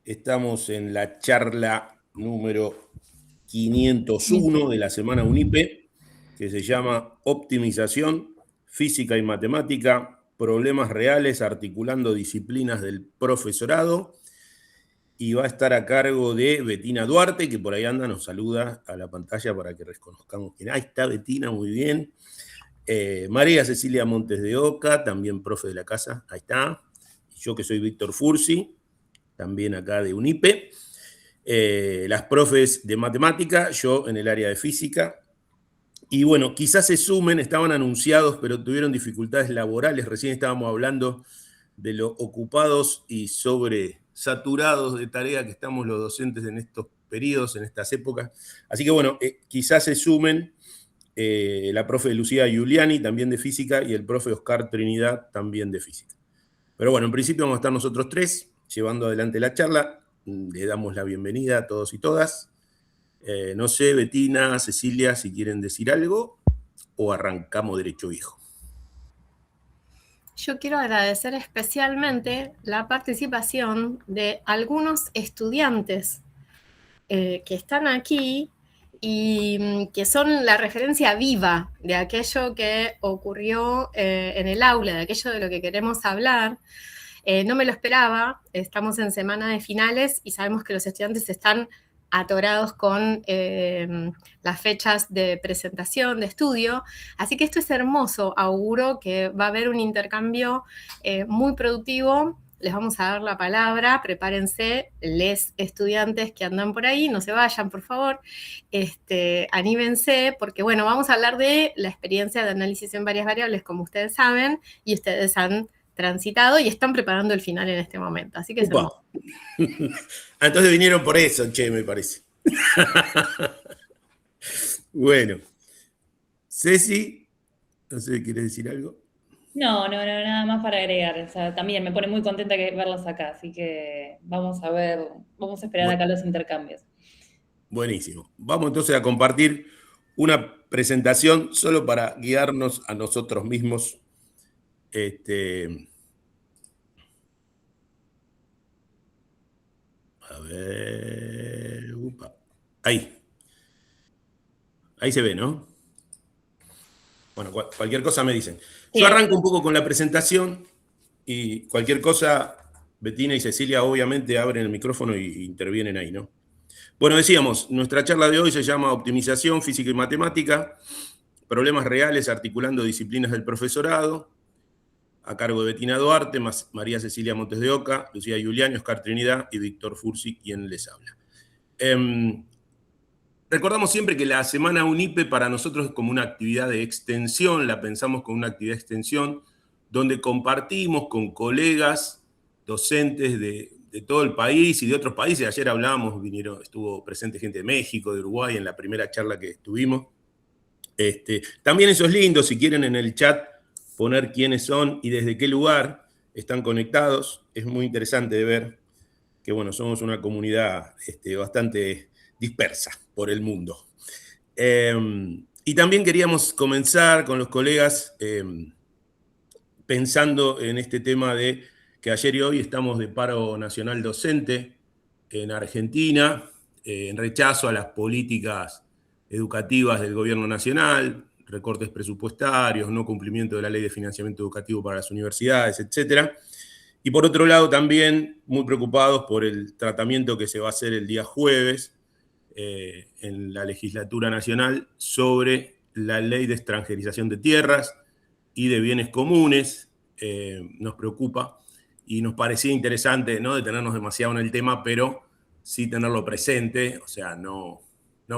Estamos en la charla número 501 de la semana UNIPE, que se llama Optimización, Física y Matemática, Problemas Reales articulando disciplinas del profesorado. Y va a estar a cargo de Betina Duarte, que por ahí anda, nos saluda a la pantalla para que reconozcamos quién. Ahí está Betina, muy bien. María Cecilia Montes de Oca, también profe de la casa, ahí está. Yo que soy Víctor Fursi, también acá de UNIPE. Las profes de matemática, yo en el área de física. Y bueno, quizás se sumen, estaban anunciados, pero tuvieron dificultades laborales. Recién estábamos hablando de lo ocupados y sobresaturados de tarea que estamos los docentes en estos periodos, en estas épocas. Así que bueno, quizás se sumen la profe Lucía Giuliani, también de física, y el profe Oscar Trinidad, también de física. Pero bueno, en principio vamos a estar nosotros tres llevando adelante la charla. Le damos la bienvenida a todos y todas. No sé, Betina, Cecilia, si quieren decir algo o arrancamos derecho viejo. Yo quiero agradecer especialmente la participación de algunos estudiantes que están aquí y que son la referencia viva de aquello que ocurrió en el aula, de aquello de lo que queremos hablar. No me lo esperaba, estamos en semana de finales y sabemos que los estudiantes están atorados con las fechas de presentación, de estudio, así que esto es hermoso, auguro que va a haber un intercambio muy productivo. Les vamos a dar la palabra, prepárense, les estudiantes que andan por ahí, no se vayan, por favor, anímense, porque bueno, vamos a hablar de la experiencia de análisis en varias variables, como ustedes saben, y ustedes han transitado y están preparando el final en este momento, así que es hermoso. Entonces vinieron por eso, che, me parece. Bueno, Ceci, no sé, ¿quieres decir algo? No, nada más para agregar. O sea, también me pone muy contenta verlos acá, así que vamos a esperar acá los intercambios. Buenísimo. Vamos entonces a compartir una presentación solo para guiarnos a nosotros mismos. A ver. Ahí se ve, ¿no? Bueno, cualquier cosa me dicen. Yo arranco un poco con la presentación y cualquier cosa, Betina y Cecilia obviamente abren el micrófono y intervienen ahí, ¿no? Bueno, decíamos, nuestra charla de hoy se llama Optimización, Física y Matemática, Problemas Reales articulando disciplinas del profesorado, a cargo de Betina Duarte, María Cecilia Montes de Oca, Lucía Giuliani, Oscar Trinidad y Víctor Fursi, quien les habla. Recordamos siempre que la Semana UNIPE para nosotros es como una actividad de extensión, la pensamos como una actividad de extensión, donde compartimos con colegas, docentes de todo el país y de otros países. Ayer hablábamos, estuvo presente gente de México, de Uruguay, en la primera charla que estuvimos. También eso es lindo, si quieren en el chat poner quiénes son y desde qué lugar están conectados. Es muy interesante de ver que, bueno, somos una comunidad bastante dispersa por el mundo. Y también queríamos comenzar con los colegas pensando en este tema de que ayer y hoy estamos de paro nacional docente en Argentina, en rechazo a las políticas educativas del gobierno nacional, recortes presupuestarios, no cumplimiento de la ley de financiamiento educativo para las universidades, etc. Y por otro lado también muy preocupados por el tratamiento que se va a hacer el día jueves en la legislatura nacional sobre la ley de extranjerización de tierras y de bienes comunes. Nos preocupa y nos parecía interesante no detenernos demasiado en el tema, pero sí tenerlo presente, o sea, no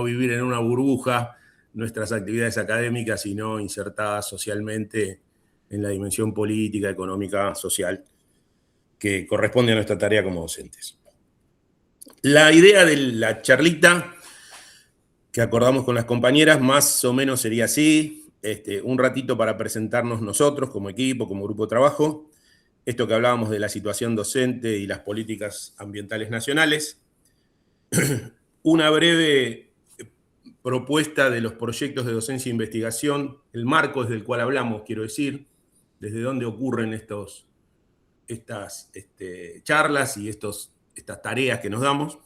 vivir en una burbuja nuestras actividades académicas, sino insertadas socialmente en la dimensión política, económica, social, que corresponde a nuestra tarea como docentes. La idea de la charlita que acordamos con las compañeras más o menos sería así, un ratito para presentarnos nosotros como equipo, como grupo de trabajo, esto que hablábamos de la situación docente y las políticas ambientales nacionales, una breve propuesta de los proyectos de docencia e investigación, el marco desde el cual hablamos, quiero decir, desde dónde ocurren estas charlas y estos estas tareas que nos damos.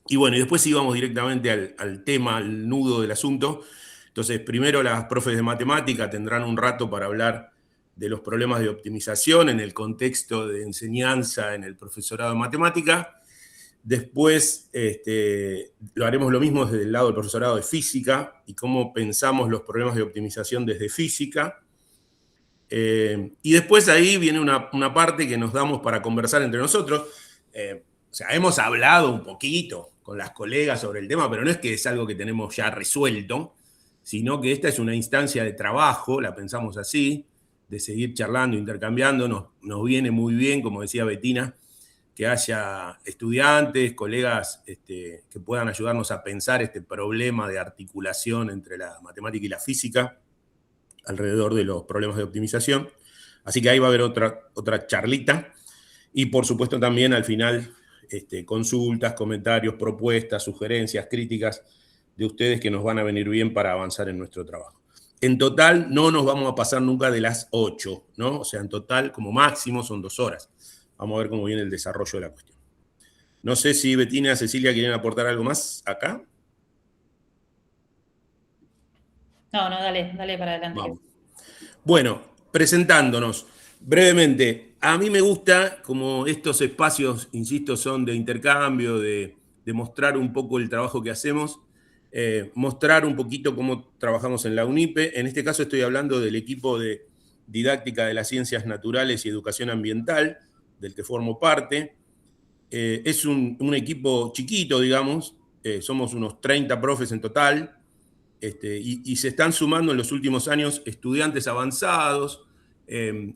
Y bueno, y después íbamos directamente al tema, al nudo del asunto. Entonces, primero las profes de matemática tendrán un rato para hablar de los problemas de optimización en el contexto de enseñanza en el profesorado de matemática. Después lo haremos lo mismo desde el lado del profesorado de física y cómo pensamos los problemas de optimización desde física. Y después ahí viene una parte que nos damos para conversar entre nosotros. O sea, hemos hablado un poquito con las colegas sobre el tema, pero no es que es algo que tenemos ya resuelto, sino que esta es una instancia de trabajo, la pensamos así, de seguir charlando, intercambiando. Nos viene muy bien, como decía Bettina, que haya estudiantes, colegas que puedan ayudarnos a pensar este problema de articulación entre la matemática y la física alrededor de los problemas de optimización. Así que ahí va a haber otra charlita. Y por supuesto también al final consultas, comentarios, propuestas, sugerencias, críticas de ustedes que nos van a venir bien para avanzar en nuestro trabajo. En total no nos vamos a pasar nunca de las 8, ¿no? O sea, en total como máximo son 2 horas. Vamos a ver cómo viene el desarrollo de la cuestión. No sé si Bettina, Cecilia quieren aportar algo más acá. No, dale para adelante. Vamos. Bueno, presentándonos brevemente. A mí me gusta, como estos espacios, insisto, son de intercambio, de mostrar un poco el trabajo que hacemos, mostrar un poquito cómo trabajamos en la UNIPE. En este caso estoy hablando del equipo de didáctica de las ciencias naturales y educación ambiental, del que formo parte. Es un equipo chiquito, digamos, somos unos 30 profes en total, y se están sumando en los últimos años estudiantes avanzados,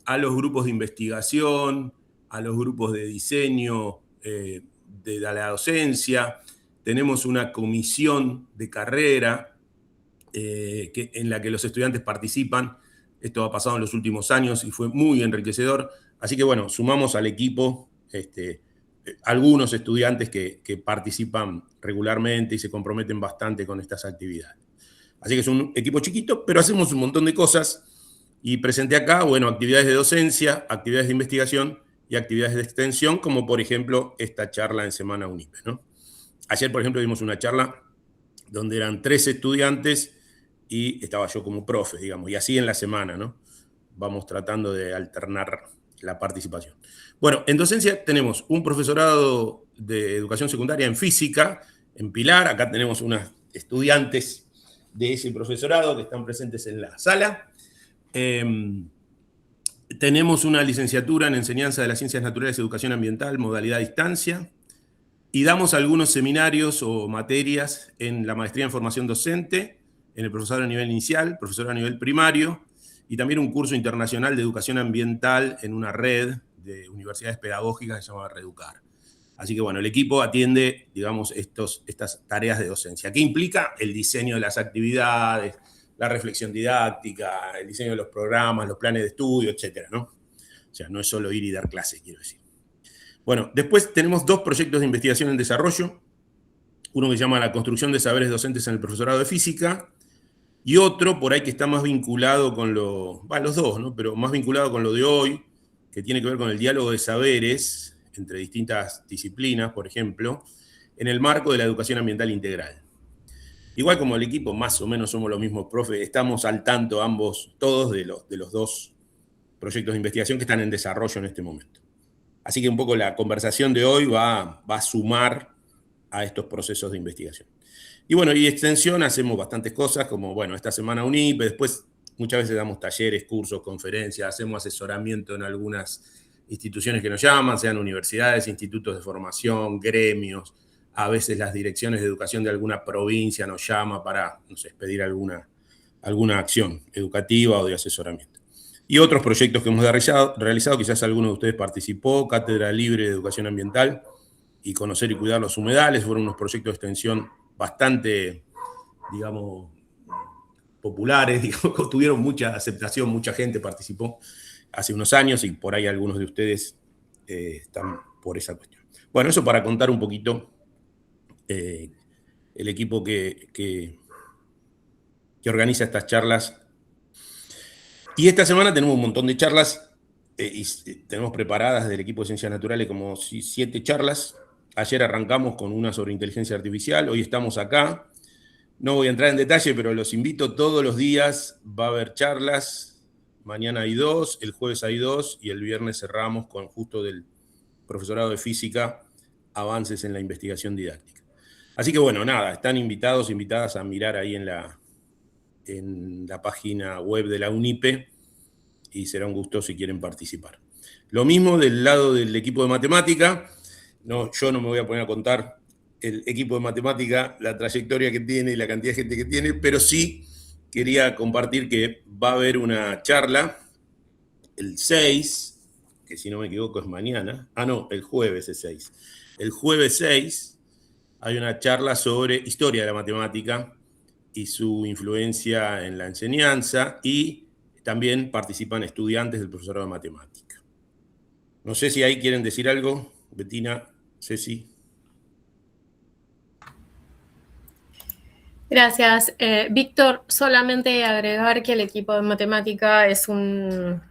a los grupos de investigación, a los grupos de diseño de la docencia. Tenemos una comisión de carrera en la que los estudiantes participan. Esto ha pasado en los últimos años y fue muy enriquecedor. Así que bueno, sumamos al equipo algunos estudiantes que participan regularmente y se comprometen bastante con estas actividades. Así que es un equipo chiquito, pero hacemos un montón de cosas. Y presenté acá, bueno, actividades de docencia, actividades de investigación y actividades de extensión, como por ejemplo esta charla en Semana UNIPE, ¿no? Ayer, por ejemplo, dimos una charla donde eran 3 estudiantes y estaba yo como profe, digamos, y así en la semana, ¿no? Vamos tratando de alternar la participación. Bueno, en docencia tenemos un profesorado de educación secundaria en física, en Pilar. Acá tenemos unas estudiantes de ese profesorado que están presentes en la sala. Tenemos una licenciatura en enseñanza de las ciencias naturales y educación ambiental, modalidad a distancia, y damos algunos seminarios o materias en la maestría en formación docente, en el profesorado a nivel inicial, profesorado a nivel primario, y también un curso internacional de educación ambiental en una red de universidades pedagógicas que se llama Reeducar. Así que bueno, el equipo atiende, digamos, estas tareas de docencia. ¿Qué implica? El diseño de las actividades, la reflexión didáctica, el diseño de los programas, los planes de estudio, etcétera, ¿no? O sea, no es solo ir y dar clases, quiero decir. Bueno, después tenemos 2 proyectos de investigación en desarrollo. Uno que se llama la construcción de saberes docentes en el profesorado de física, y otro por ahí que está más vinculado con los dos, ¿no? Pero más vinculado con lo de hoy, que tiene que ver con el diálogo de saberes entre distintas disciplinas, por ejemplo, en el marco de la educación ambiental integral. Igual como el equipo más o menos somos los mismos profes, estamos al tanto ambos, todos de los 2 proyectos de investigación que están en desarrollo en este momento. Así que un poco la conversación de hoy va a sumar a estos procesos de investigación. Y bueno, y extensión hacemos bastantes cosas, como bueno, esta semana UNIPE, después muchas veces damos talleres, cursos, conferencias, hacemos asesoramiento en algunas instituciones que nos llaman, sean universidades, institutos de formación, gremios. A veces las direcciones de educación de alguna provincia nos llama para, no sé, pedir alguna acción educativa o de asesoramiento. Y otros proyectos que hemos realizado, quizás alguno de ustedes participó, Cátedra Libre de Educación Ambiental y Conocer y Cuidar los Humedales, fueron unos proyectos de extensión bastante, digamos, populares, digamos, tuvieron mucha aceptación, mucha gente participó hace unos años y por ahí algunos de ustedes están por esa cuestión. Bueno, eso para contar un poquito el equipo que organiza estas charlas. Y esta semana tenemos un montón de charlas y tenemos preparadas del equipo de Ciencias Naturales como 7 charlas. Ayer arrancamos con una sobre inteligencia artificial, hoy estamos acá. No voy a entrar en detalle, pero los invito todos los días, va a haber charlas. Mañana hay 2, el jueves hay 2 y el viernes cerramos con justo del profesorado de física, avances en la investigación didáctica. Así que bueno, nada, están invitados, invitadas a mirar ahí en la página web de la UNIPE y será un gusto si quieren participar. Lo mismo del lado del equipo de matemática. No, yo no me voy a poner a contar el equipo de matemática, la trayectoria que tiene y la cantidad de gente que tiene, pero sí quería compartir que va a haber una charla el 6, que si no me equivoco es mañana. No, el jueves es 6. El jueves 6 hay una charla sobre historia de la matemática y su influencia en la enseñanza, y también participan estudiantes del profesorado de matemática. No sé si ahí quieren decir algo, Betina, Ceci. Gracias. Víctor, solamente agregar que el equipo de matemática es un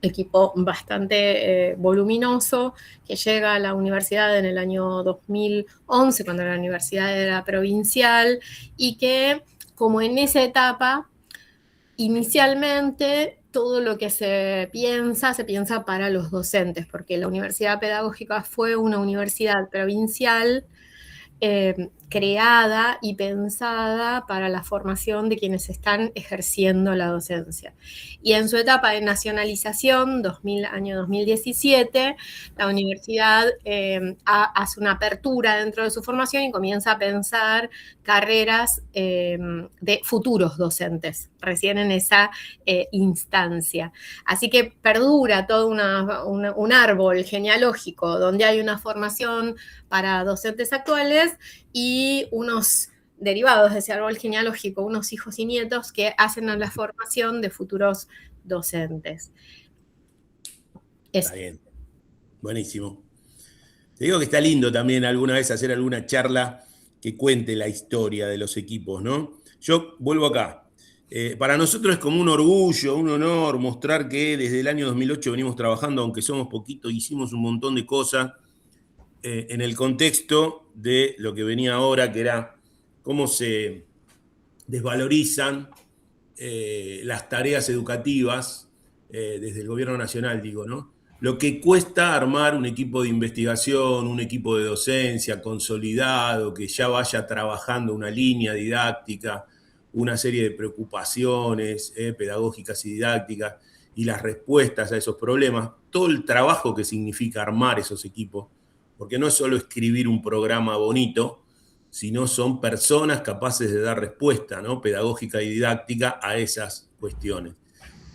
equipo bastante voluminoso que llega a la universidad en el año 2011, cuando la universidad era provincial, y que, como en esa etapa, inicialmente todo lo que se piensa para los docentes, porque la Universidad Pedagógica fue una universidad provincial creada y pensada para la formación de quienes están ejerciendo la docencia. Y en su etapa de nacionalización, año 2017, la universidad hace una apertura dentro de su formación y comienza a pensar carreras de futuros docentes, recién en esa instancia. Así que perdura todo un árbol genealógico donde hay una formación para docentes actuales y unos derivados de ese árbol genealógico, unos hijos y nietos que hacen la formación de futuros docentes. Está bien, buenísimo. Te digo que está lindo también alguna vez hacer alguna charla que cuente la historia de los equipos, ¿no? Yo vuelvo acá. Para nosotros es como un orgullo, un honor mostrar que desde el año 2008 venimos trabajando, aunque somos poquitos, hicimos un montón de cosas en el contexto de lo que venía ahora, que era cómo se desvalorizan las tareas educativas desde el gobierno nacional, digo, ¿no? Lo que cuesta armar un equipo de investigación, un equipo de docencia consolidado, que ya vaya trabajando una línea didáctica, una serie de preocupaciones pedagógicas y didácticas, y las respuestas a esos problemas, todo el trabajo que significa armar esos equipos, porque no es solo escribir un programa bonito, sino son personas capaces de dar respuesta, ¿no?, pedagógica y didáctica a esas cuestiones.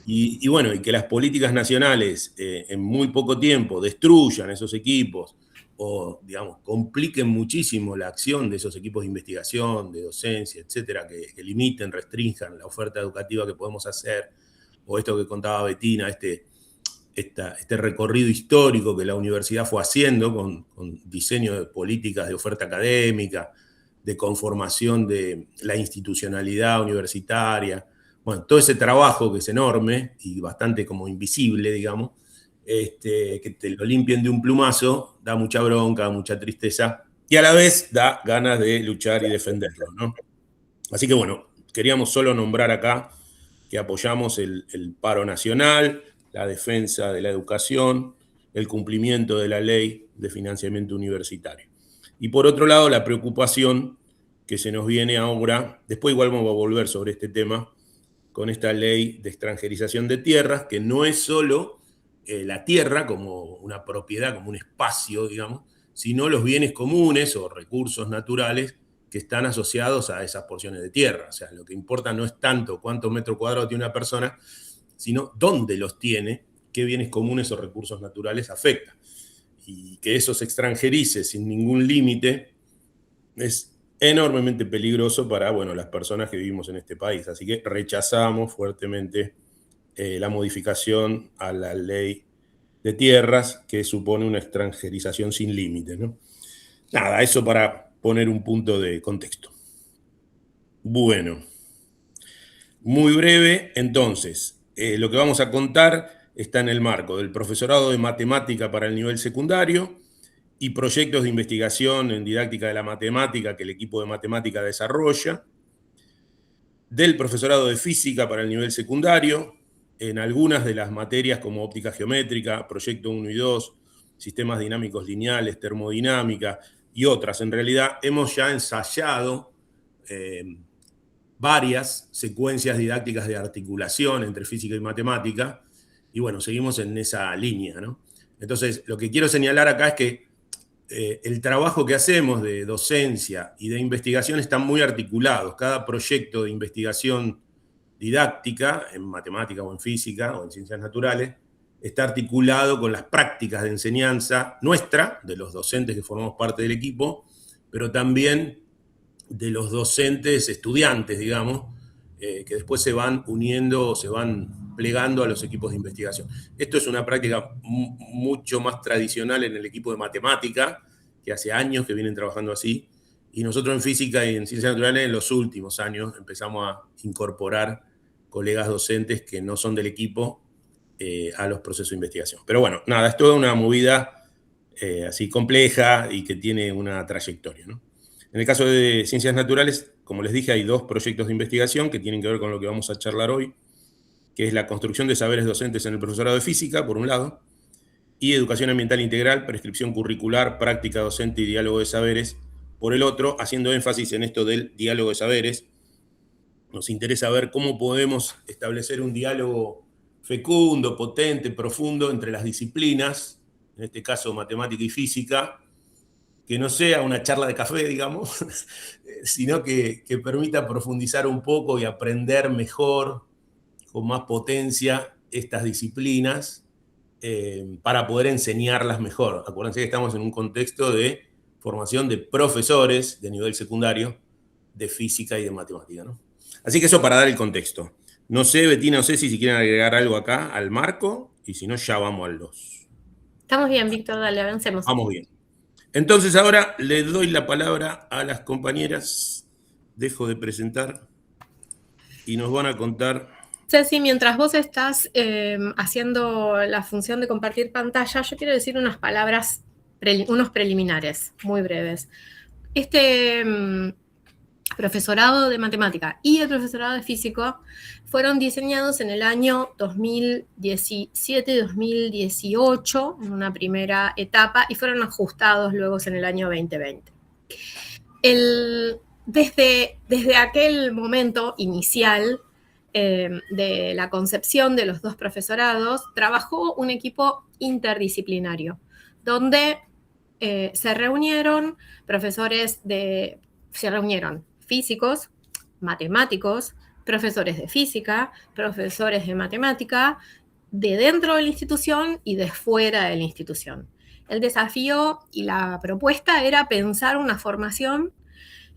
Y bueno, y que las políticas nacionales en muy poco tiempo destruyan esos equipos o, digamos, compliquen muchísimo la acción de esos equipos de investigación, de docencia, etcétera, que limiten, restrinjan la oferta educativa que podemos hacer, o esto que contaba Betina, este recorrido histórico que la universidad fue haciendo con diseño de políticas de oferta académica, de conformación de la institucionalidad universitaria. Bueno, todo ese trabajo que es enorme y bastante como invisible, digamos, que te lo limpien de un plumazo, da mucha bronca, mucha tristeza, y a la vez da ganas de luchar y defenderlo, ¿no? Así que bueno, queríamos solo nombrar acá que apoyamos el paro nacional, la defensa de la educación, el cumplimiento de la ley de financiamiento universitario. Y por otro lado, la preocupación que se nos viene ahora, después igual vamos a volver sobre este tema, con esta ley de extranjerización de tierras, que no es solo la tierra como una propiedad, como un espacio, digamos, sino los bienes comunes o recursos naturales que están asociados a esas porciones de tierra. O sea, lo que importa no es tanto cuántos metros cuadrados tiene una persona, sino dónde los tiene, qué bienes comunes o recursos naturales afectan. Y que eso se extranjerice sin ningún límite es enormemente peligroso para, bueno, las personas que vivimos en este país. Así que rechazamos fuertemente la modificación a la ley de tierras que supone una extranjerización sin límite, ¿no? Nada, eso para poner un punto de contexto. Bueno, muy breve, entonces, lo que vamos a contar está en el marco del profesorado de matemática para el nivel secundario y proyectos de investigación en didáctica de la matemática que el equipo de matemática desarrolla, del profesorado de física para el nivel secundario, en algunas de las materias como óptica geométrica, proyecto 1 y 2, sistemas dinámicos lineales, termodinámica y otras. En realidad hemos ya ensayado varias secuencias didácticas de articulación entre física y matemática, y bueno, seguimos en esa línea, ¿no? Entonces, lo que quiero señalar acá es que el trabajo que hacemos de docencia y de investigación están muy articulados. Cada proyecto de investigación didáctica, en matemática o en física o en ciencias naturales, está articulado con las prácticas de enseñanza nuestra, de los docentes que formamos parte del equipo, pero también de los docentes estudiantes, digamos, que después se van uniendo, se van plegando a los equipos de investigación. Esto es una práctica mucho más tradicional en el equipo de matemática, que hace años que vienen trabajando así, y nosotros en física y en ciencias naturales en los últimos años empezamos a incorporar colegas docentes que no son del equipo a los procesos de investigación. Pero bueno, nada, es toda una movida así compleja y que tiene una trayectoria, ¿no? En el caso de ciencias naturales, como les dije, hay 2 proyectos de investigación que tienen que ver con lo que vamos a charlar hoy, que es la construcción de saberes docentes en el profesorado de física, por un lado, y educación ambiental integral, prescripción curricular, práctica docente y diálogo de saberes, por el otro, haciendo énfasis en esto del diálogo de saberes. Nos interesa ver cómo podemos establecer un diálogo fecundo, potente, profundo entre las disciplinas, en este caso matemática y física, que no sea una charla de café, digamos, sino que permita profundizar un poco y aprender mejor, con más potencia, estas disciplinas para poder enseñarlas mejor. Acuérdense que estamos en un contexto de formación de profesores de nivel secundario de física y de matemática, ¿no? Así que eso para dar el contexto. No sé, Betina, no sé si quieren agregar algo acá al marco, y si no, ya vamos al 2. Estamos bien, Víctor, dale, avancemos. Vamos bien. Entonces ahora le doy la palabra a las compañeras, dejo de presentar y nos van a contar. Ceci, mientras vos estás haciendo la función de compartir pantalla, yo quiero decir unas palabras, unos preliminares muy breves. Este profesorado de matemática y el profesorado de físico fueron diseñados en el año 2017-2018, en una primera etapa, y fueron ajustados luego en el año 2020. Desde aquel momento inicial de la concepción de los 2 profesorados, trabajó un equipo interdisciplinario, donde se reunieron físicos, matemáticos, profesores de física, profesores de matemática, de dentro de la institución y de fuera de la institución. El desafío y la propuesta era pensar una formación,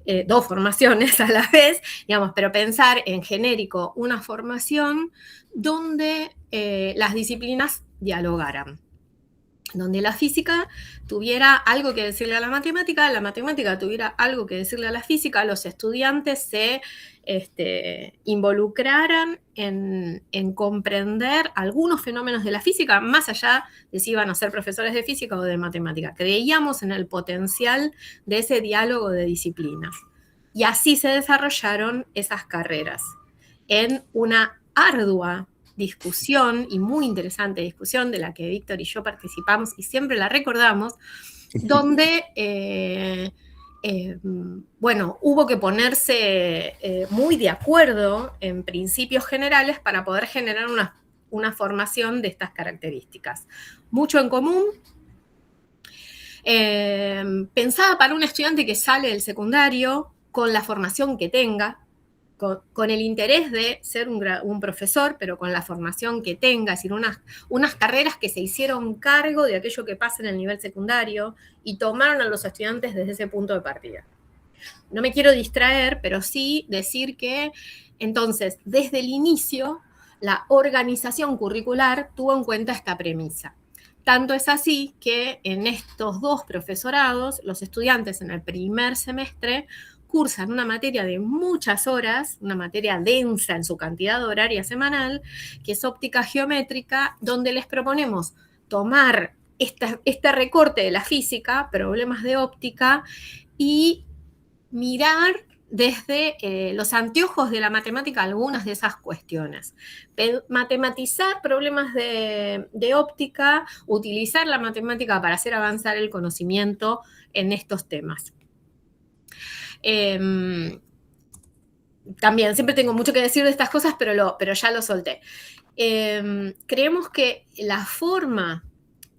2 formaciones a la vez, digamos, pero pensar en genérico una formación donde las disciplinas dialogaran, donde la física tuviera algo que decirle a la matemática tuviera algo que decirle a la física, los estudiantes se involucraran en comprender algunos fenómenos de la física, más allá de si iban a ser profesores de física o de matemática. Creíamos en el potencial de ese diálogo de disciplinas. Y así se desarrollaron esas carreras, en una ardua discusión, y muy interesante discusión, de la que Víctor y yo participamos y siempre la recordamos, donde hubo que ponerse muy de acuerdo en principios generales para poder generar una formación de estas características. Mucho en común, pensada para un estudiante que sale del secundario con la formación que tenga, con el interés de ser un profesor, pero con la formación que tenga, es decir, unas carreras que se hicieron cargo de aquello que pasa en el nivel secundario y tomaron a los estudiantes desde ese punto de partida. No me quiero distraer, pero sí decir que, entonces, desde el inicio, la organización curricular tuvo en cuenta esta premisa, Tanto es así que en estos 2 profesorados, los estudiantes en el primer semestre cursan una materia de muchas horas, una materia densa en su cantidad horaria semanal, que es óptica geométrica, donde les proponemos tomar este recorte de la física, problemas de óptica, y mirar desde los anteojos de la matemática algunas de esas cuestiones. Matematizar problemas de óptica, utilizar la matemática para hacer avanzar el conocimiento en estos temas. También, siempre tengo mucho que decir de estas cosas, pero ya lo solté. Creemos que la forma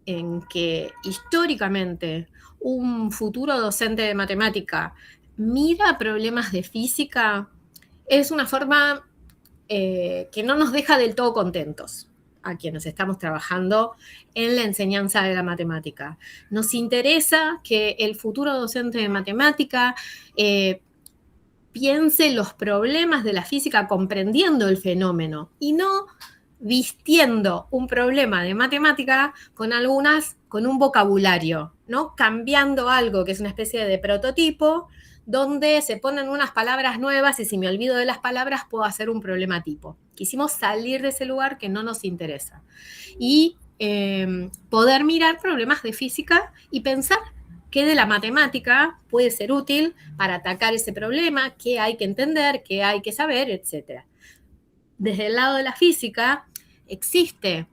en que históricamente un futuro docente de matemática mira problemas de física es una forma que no nos deja del todo contentos a quienes estamos trabajando en la enseñanza de la matemática. Nos interesa que el futuro docente de matemática piense los problemas de la física comprendiendo el fenómeno y no vistiendo un problema de matemática con un vocabulario, ¿no? Cambiando algo que es una especie de prototipo donde se ponen unas palabras nuevas y si me olvido de las palabras puedo hacer un problema tipo. Quisimos salir de ese lugar que no nos interesa y poder mirar problemas de física y pensar qué de la matemática puede ser útil para atacar ese problema, qué hay que entender, qué hay que saber, etc. Desde el lado de la física existe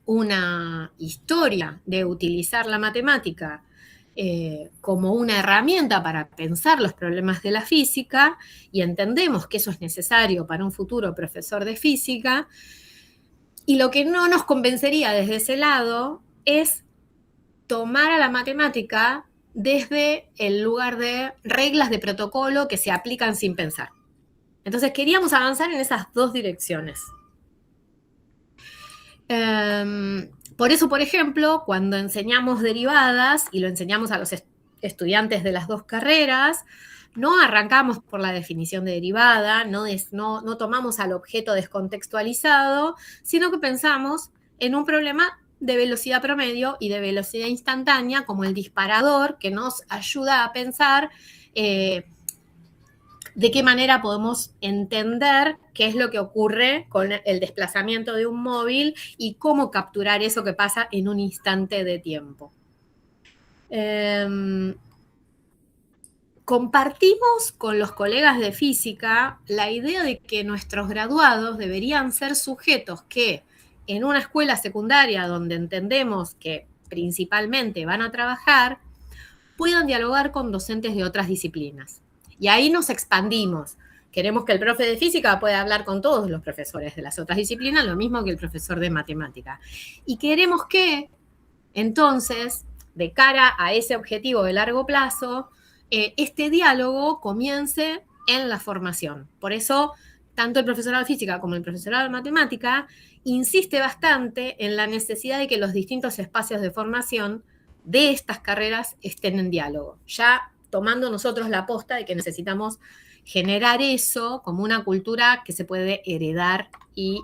una historia de utilizar la matemática como una herramienta para pensar los problemas de la física y entendemos que eso es necesario para un futuro profesor de física. Y lo que no nos convencería desde ese lado es tomar a la matemática desde el lugar de reglas de protocolo que se aplican sin pensar. Entonces queríamos avanzar en esas 2 direcciones. Por eso, por ejemplo, cuando enseñamos derivadas y lo enseñamos a los estudiantes de las 2 carreras, no arrancamos por la definición de derivada, no tomamos al objeto descontextualizado, sino que pensamos en un problema de velocidad promedio y de velocidad instantánea como el disparador que nos ayuda a pensar de qué manera podemos entender qué es lo que ocurre con el desplazamiento de un móvil y cómo capturar eso que pasa en un instante de tiempo. Compartimos con los colegas de física la idea de que nuestros graduados deberían ser sujetos que en una escuela secundaria donde entendemos que principalmente van a trabajar, puedan dialogar con docentes de otras disciplinas. Y ahí nos expandimos. Queremos que el profe de física pueda hablar con todos los profesores de las otras disciplinas, lo mismo que el profesor de matemática. Y queremos que, entonces, de cara a ese objetivo de largo plazo, este diálogo comience en la formación. Por eso, tanto el profesorado de física como el profesorado de matemática insiste bastante en la necesidad de que los distintos espacios de formación de estas carreras estén en diálogo, ya tomando nosotros la posta de que necesitamos generar eso como una cultura que se puede heredar y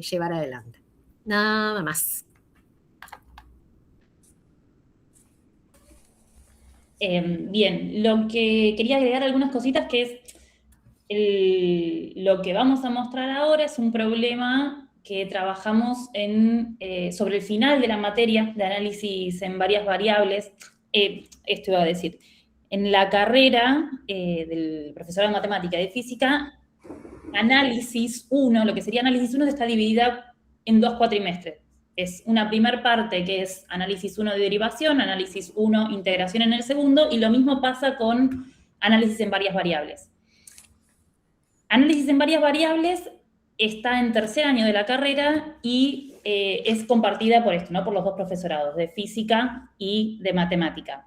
llevar adelante. Nada más. Bien, lo que quería agregar algunas cositas que es lo que vamos a mostrar ahora es un problema que trabajamos sobre el final de la materia de análisis en varias variables. Esto iba a decir, en la carrera del profesorado de matemática y de física, análisis 1, lo que sería análisis 1 está dividida en 2 cuatrimestres. Es una primera parte que es análisis 1 de derivación, análisis 1 integración en el segundo, y lo mismo pasa con análisis en varias variables. Análisis en varias variables está en tercer año de la carrera y es compartida por esto, ¿no? Por los 2 profesorados, de física y de matemática.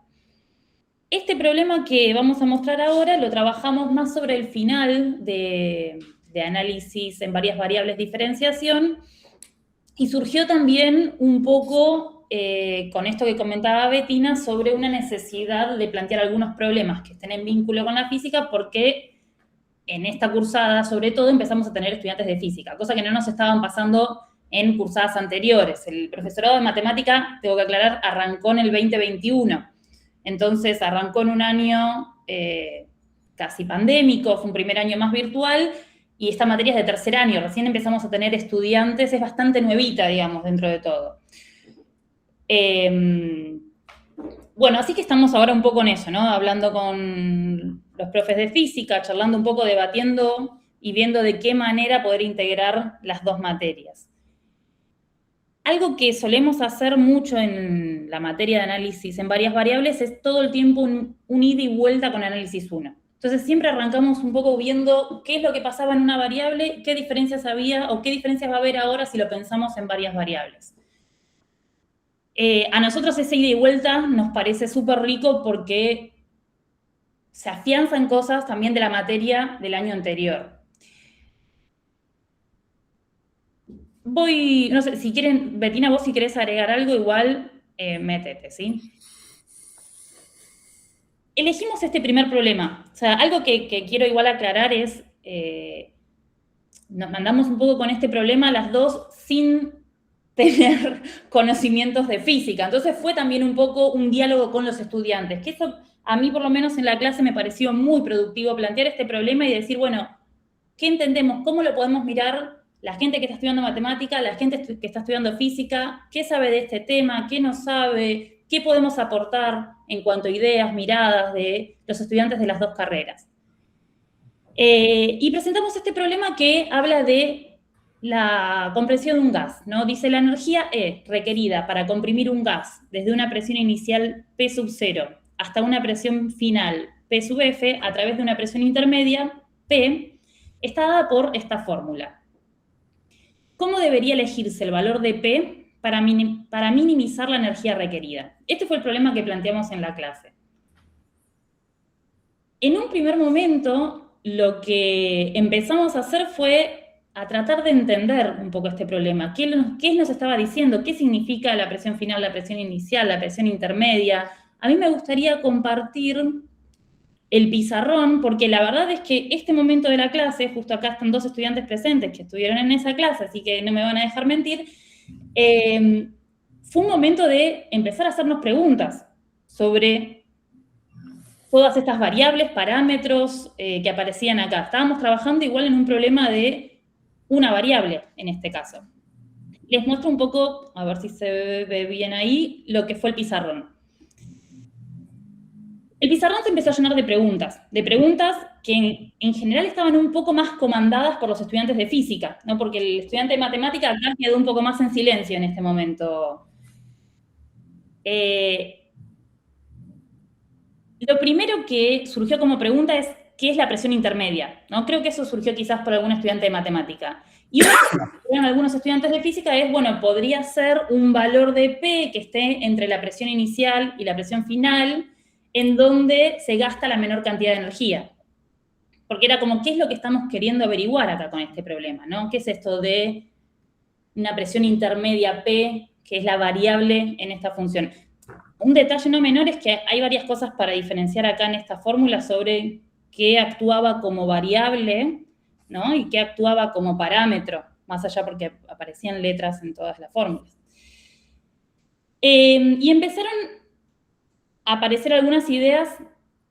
Este problema que vamos a mostrar ahora lo trabajamos más sobre el final de análisis en varias variables diferenciación y surgió también un poco con esto que comentaba Bettina sobre una necesidad de plantear algunos problemas que estén en vínculo con la física porque en esta cursada, sobre todo, empezamos a tener estudiantes de física, cosa que no nos estaban pasando en cursadas anteriores. El profesorado de matemática, tengo que aclarar, arrancó en el 2021. Entonces arrancó en un año casi pandémico, fue un primer año más virtual, y esta materia es de tercer año, recién empezamos a tener estudiantes, es bastante nuevita, digamos, dentro de todo. Bueno, así que estamos ahora un poco en eso, ¿no? Hablando con los profes de física, charlando un poco, debatiendo y viendo de qué manera poder integrar las dos materias. Algo que solemos hacer mucho en la materia de análisis en varias variables es todo el tiempo un ida y vuelta con análisis 1. Entonces siempre arrancamos un poco viendo qué es lo que pasaba en una variable, qué diferencias había o qué diferencias va a haber ahora si lo pensamos en varias variables. A nosotros ese ida y vuelta nos parece súper rico porque se afianzan cosas también de la materia del año anterior. No sé, si quieren, Betina, vos si querés agregar algo, igual métete, ¿sí? Elegimos este primer problema. O sea, algo que quiero igual aclarar es, nos mandamos un poco con este problema las dos sin tener conocimientos de física. Entonces fue también un poco un diálogo con los estudiantes, que eso a mí por lo menos en la clase me pareció muy productivo, plantear este problema y decir, bueno, ¿qué entendemos? ¿Cómo lo podemos mirar la gente que está estudiando matemática, la gente que está estudiando física? ¿Qué sabe de este tema? ¿Qué no sabe? ¿Qué podemos aportar en cuanto a ideas, miradas de los estudiantes de las dos carreras? Y presentamos este problema que habla de la compresión de un gas, ¿no? Dice, la energía E requerida para comprimir un gas desde una presión inicial P sub 0 hasta una presión final P sub F a través de una presión intermedia P está dada por esta fórmula. ¿Cómo debería elegirse el valor de P para minimizar la energía requerida? Este fue el problema que planteamos en la clase. En un primer momento, lo que empezamos a hacer fue a tratar de entender un poco este problema. ¿Qué nos estaba diciendo? ¿Qué significa la presión final, la presión inicial, la presión intermedia? A mí me gustaría compartir el pizarrón, porque la verdad es que este momento de la clase, justo acá están dos estudiantes presentes que estuvieron en esa clase, así que no me van a dejar mentir, fue un momento de empezar a hacernos preguntas sobre todas estas variables, parámetros que aparecían acá. Estábamos trabajando igual en un problema de una variable, en este caso. Les muestro un poco, a ver si se ve bien ahí, lo que fue el pizarrón. El pizarrón se empezó a llenar de preguntas que en general estaban un poco más comandadas por los estudiantes de física, ¿no? Porque el estudiante de matemática acá quedó un poco más en silencio en este momento. Lo primero que surgió como pregunta es, ¿qué es la presión intermedia? ¿No? Creo que eso surgió quizás por algún estudiante de matemática. Y algunos estudiantes de física es, bueno, podría ser un valor de P que esté entre la presión inicial y la presión final, en donde se gasta la menor cantidad de energía. Porque era como, ¿qué es lo que estamos queriendo averiguar acá con este problema, ¿no? ¿Qué es esto de una presión intermedia P, que es la variable en esta función? Un detalle no menor es que hay varias cosas para diferenciar acá en esta fórmula sobre qué actuaba como variable, ¿no? Y qué actuaba como parámetro, más allá porque aparecían letras en todas las fórmulas. Y empezaron a aparecer algunas ideas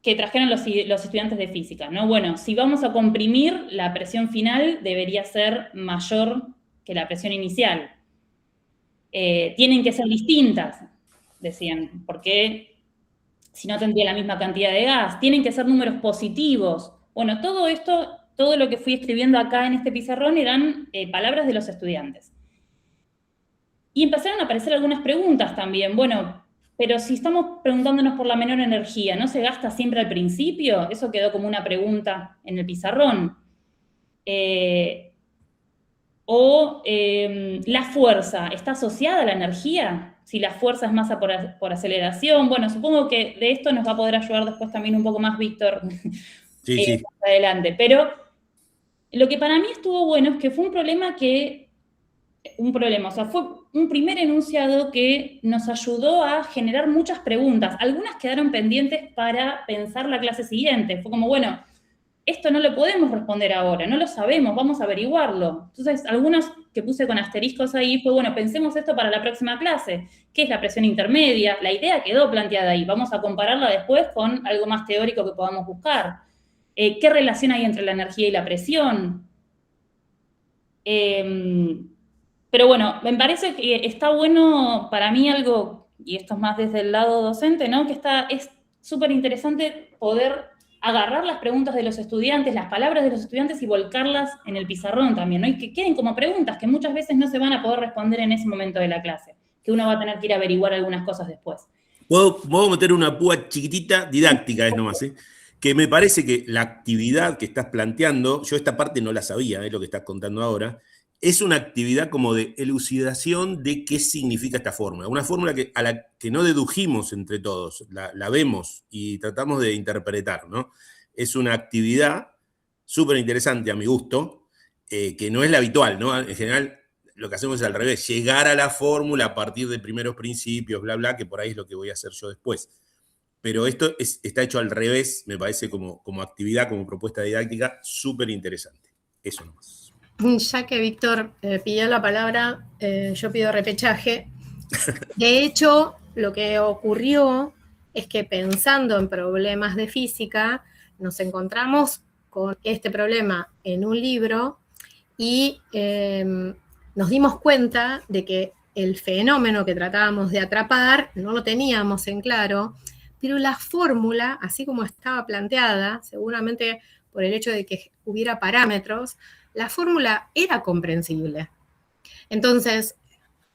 que trajeron los estudiantes de física, ¿no? Bueno, si vamos a comprimir, la presión final debería ser mayor que la presión inicial. Tienen que ser distintas, decían, porque si no tendría la misma cantidad de gas. Tienen que ser números positivos. Bueno, todo esto, todo lo que fui escribiendo acá en este pizarrón eran palabras de los estudiantes. Y empezaron a aparecer algunas preguntas también. Bueno, pero si estamos preguntándonos por la menor energía, ¿no se gasta siempre al principio? Eso quedó como una pregunta en el pizarrón. La fuerza, ¿está asociada a la energía? Si la fuerza es masa por aceleración. Bueno, supongo que de esto nos va a poder ayudar después también un poco más Víctor Sí. más adelante. Pero lo que para mí estuvo bueno es que fue o sea, fue un primer enunciado que nos ayudó a generar muchas preguntas. Algunas quedaron pendientes para pensar la clase siguiente. Fue como, bueno, esto no lo podemos responder ahora, no lo sabemos, vamos a averiguarlo. Entonces, algunos que puse con asteriscos ahí fue, bueno, pensemos esto para la próxima clase. ¿Qué es la presión intermedia? La idea quedó planteada ahí. Vamos a compararla después con algo más teórico que podamos buscar. ¿Qué relación hay entre la energía y la presión? Pero bueno, me parece que está bueno para mí algo, y esto es más desde el lado docente, ¿no? Que es súper interesante poder agarrar las preguntas de los estudiantes, las palabras de los estudiantes y volcarlas en el pizarrón también, ¿no? Y que queden como preguntas que muchas veces no se van a poder responder en ese momento de la clase, que uno va a tener que ir a averiguar algunas cosas después. Puedo meter una púa chiquitita, didáctica es nomás, que me parece que la actividad que estás planteando, yo esta parte no la sabía, lo que estás contando ahora, es una actividad como de elucidación de qué significa esta fórmula. Una fórmula a la que no dedujimos entre todos, la vemos y tratamos de interpretar, ¿no? Es una actividad súper interesante a mi gusto, que no es la habitual, ¿no? En general, lo que hacemos es al revés, llegar a la fórmula a partir de primeros principios, bla, bla, que por ahí es lo que voy a hacer yo después. Pero esto está hecho al revés, me parece como actividad, como propuesta didáctica, súper interesante. Eso nomás. Ya que Víctor pidió la palabra, yo pido repechaje. De hecho, lo que ocurrió es que pensando en problemas de física, nos encontramos con este problema en un libro y nos dimos cuenta de que el fenómeno que tratábamos de atrapar no lo teníamos en claro, pero la fórmula, así como estaba planteada, seguramente por el hecho de que hubiera parámetros, la fórmula era comprensible. Entonces,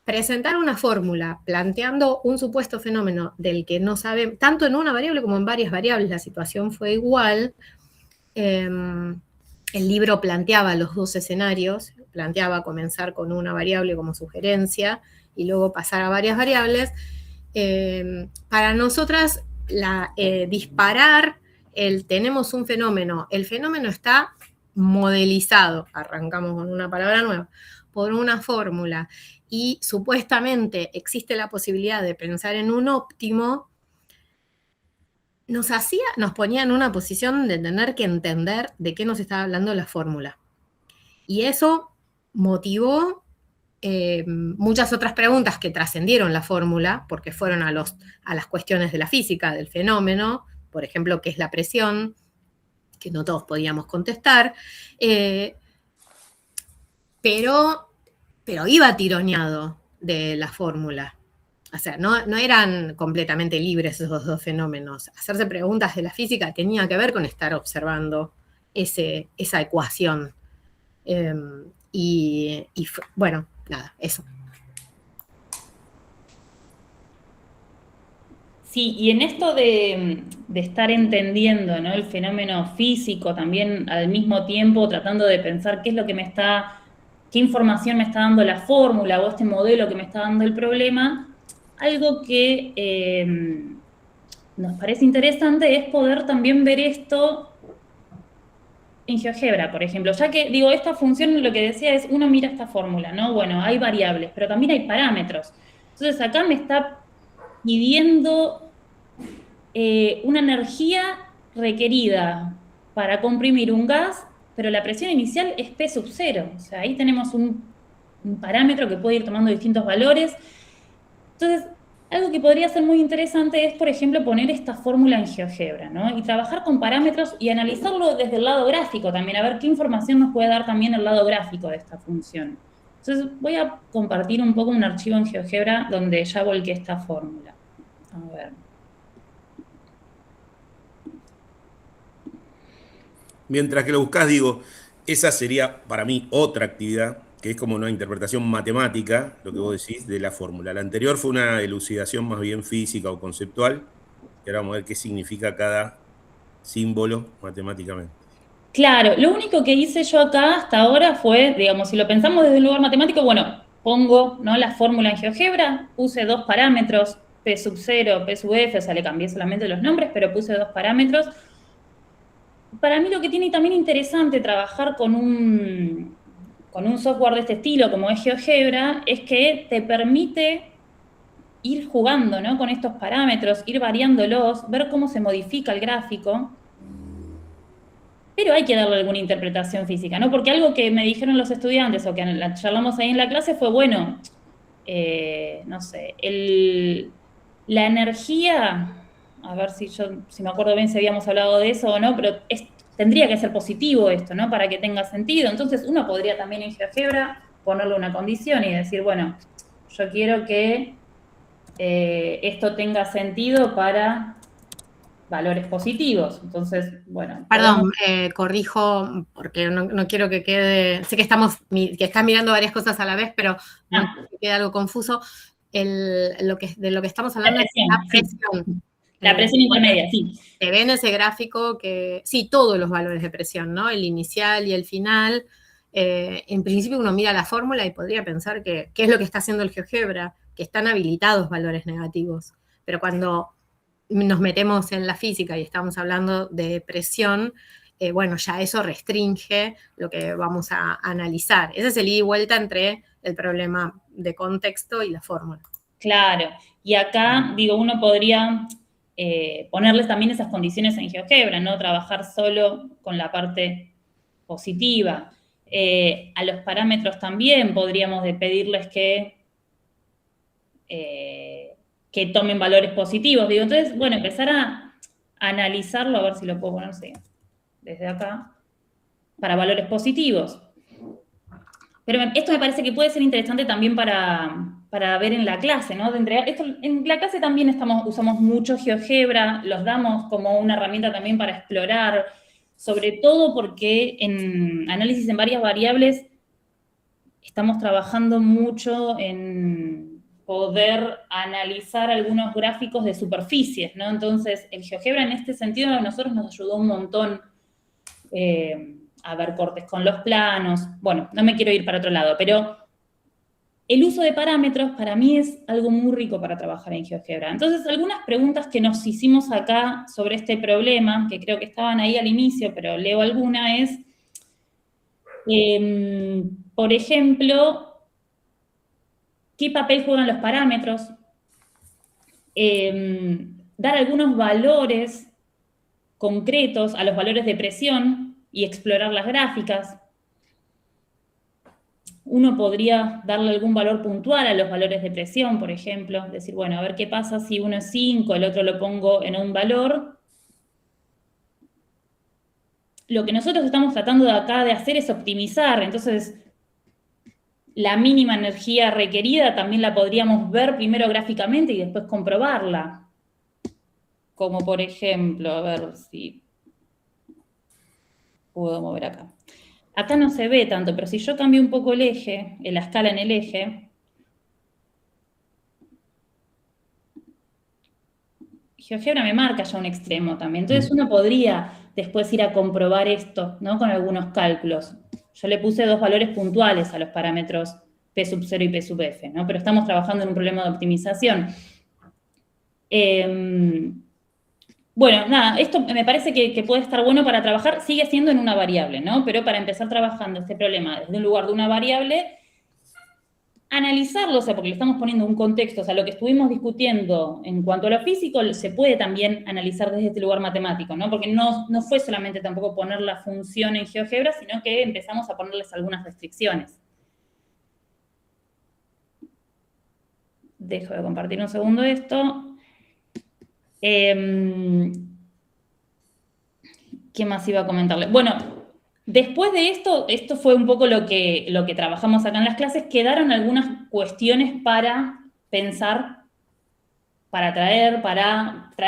presentar una fórmula planteando un supuesto fenómeno del que no sabemos, tanto en una variable como en varias variables, la situación fue igual. El libro planteaba los dos escenarios, planteaba comenzar con una variable como sugerencia y luego pasar a varias variables. Para nosotras, disparar tenemos un fenómeno, el fenómeno está modelizado, arrancamos con una palabra nueva, por una fórmula, y supuestamente existe la posibilidad de pensar en un óptimo, nos ponía en una posición de tener que entender de qué nos estaba hablando la fórmula. Y eso motivó muchas otras preguntas que trascendieron la fórmula, porque fueron a las cuestiones de la física, del fenómeno, por ejemplo, qué es la presión, que no todos podíamos contestar, pero iba tironeado de la fórmula. O sea, no eran completamente libres esos dos fenómenos. Hacerse preguntas de la física tenía que ver con estar observando esa ecuación. Bueno, nada, eso. Sí, y en esto de estar entendiendo, ¿no?, el fenómeno físico, también al mismo tiempo tratando de pensar qué información me está dando la fórmula o este modelo que me está dando el problema, algo que nos parece interesante es poder también ver esto en GeoGebra, por ejemplo, ya que, digo, esta función lo que decía es, uno mira esta fórmula, ¿no? Bueno, hay variables, pero también hay parámetros. Entonces acá me está pidiendo una energía requerida para comprimir un gas, pero la presión inicial es P sub 0. O sea, ahí tenemos un parámetro que puede ir tomando distintos valores. Entonces, algo que podría ser muy interesante es, por ejemplo, poner esta fórmula en GeoGebra, ¿no? Y trabajar con parámetros y analizarlo desde el lado gráfico también, a ver qué información nos puede dar también el lado gráfico de esta función. Entonces, voy a compartir un poco un archivo en GeoGebra donde ya volqué esta fórmula. A ver. Mientras que lo buscas, digo, esa sería para mí otra actividad, que es como una interpretación matemática, lo que vos decís, de la fórmula. La anterior fue una elucidación más bien física o conceptual, y ahora vamos a ver qué significa cada símbolo matemáticamente. Claro, lo único que hice yo acá hasta ahora fue, digamos, si lo pensamos desde un lugar matemático, bueno, pongo, ¿no?, la fórmula en GeoGebra, puse dos parámetros, P sub 0, P sub F, o sea, le cambié solamente los nombres, pero puse dos parámetros. Para mí lo que tiene también interesante trabajar con un software de este estilo, como es GeoGebra, es que te permite ir jugando, ¿no?, con estos parámetros, ir variándolos, ver cómo se modifica el gráfico. pero hay que darle alguna interpretación física, ¿no? Porque algo que me dijeron los estudiantes o que charlamos ahí en la clase fue, bueno, no sé, la energía, a ver si me acuerdo bien si habíamos hablado de eso o no, pero tendría que ser positivo esto, ¿no? Para que tenga sentido. Entonces uno podría también en GeoGebra ponerle una condición y decir, bueno, yo quiero que esto tenga sentido para valores positivos. Entonces, bueno, Perdón, corrijo, porque no quiero que quede, sé que estás mirando varias cosas a la vez, pero no quiero que quede algo confuso. De lo que estamos hablando es la presión. Sí. La presión intermedia, sí. Se ve en ese gráfico que, sí, todos los valores de presión, ¿no? El inicial y el final. En principio uno mira la fórmula y podría pensar que qué es lo que está haciendo el GeoGebra, que están habilitados valores negativos. Pero cuando nos metemos en la física y estamos hablando de presión, bueno, ya eso restringe lo que vamos a analizar. Ese es el ida y vuelta entre el problema de contexto y la fórmula. Claro, y acá, digo, uno podría ponerles también esas condiciones en GeoGebra, ¿no? Trabajar solo con la parte positiva. A los parámetros también podríamos pedirles que tomen valores positivos. Digo, entonces, bueno, empezar a analizarlo, a ver si lo puedo poner, sí, desde acá, para valores positivos. Pero esto me parece que puede ser interesante también para ver en la clase, ¿no? En la clase también usamos mucho GeoGebra, los damos como una herramienta también para explorar, sobre todo porque en análisis en varias variables estamos trabajando mucho en poder analizar algunos gráficos de superficies, ¿no? Entonces, el GeoGebra en este sentido a nosotros nos ayudó un montón a ver cortes con los planos. Bueno, no me quiero ir para otro lado, pero el uso de parámetros para mí es algo muy rico para trabajar en GeoGebra. Entonces, algunas preguntas que nos hicimos acá sobre este problema, que creo que estaban ahí al inicio, pero leo alguna, es, por ejemplo, ¿qué papel juegan los parámetros? Dar algunos valores concretos a los valores de presión y explorar las gráficas. Uno podría darle algún valor puntual a los valores de presión, por ejemplo, decir, bueno, a ver qué pasa si uno es 5, el otro lo pongo en un valor. Lo que nosotros estamos tratando de acá de hacer es optimizar, entonces la mínima energía requerida también la podríamos ver primero gráficamente y después comprobarla. Como por ejemplo, a ver si puedo mover acá. Acá no se ve tanto, pero si yo cambio un poco el eje, la escala en el eje, GeoGebra me marca ya un extremo también. Entonces uno podría después ir a comprobar esto, ¿no? Con algunos cálculos. Yo le puse 2 valores puntuales a los parámetros P sub 0 y P sub F, ¿no? Pero estamos trabajando en un problema de optimización. Bueno, nada, esto me parece que puede estar bueno para trabajar, sigue siendo en una variable, ¿no? Pero para empezar trabajando este problema desde un lugar de una variable, analizarlo, o sea, porque le estamos poniendo un contexto, o sea, lo que estuvimos discutiendo en cuanto a lo físico se puede también analizar desde este lugar matemático, ¿no? Porque no fue solamente tampoco poner la función en GeoGebra, sino que empezamos a ponerles algunas restricciones. Dejo de compartir un segundo esto. ¿Qué más iba a comentarle? Bueno, después de esto fue un poco lo que trabajamos acá en las clases, quedaron algunas cuestiones para pensar, para traer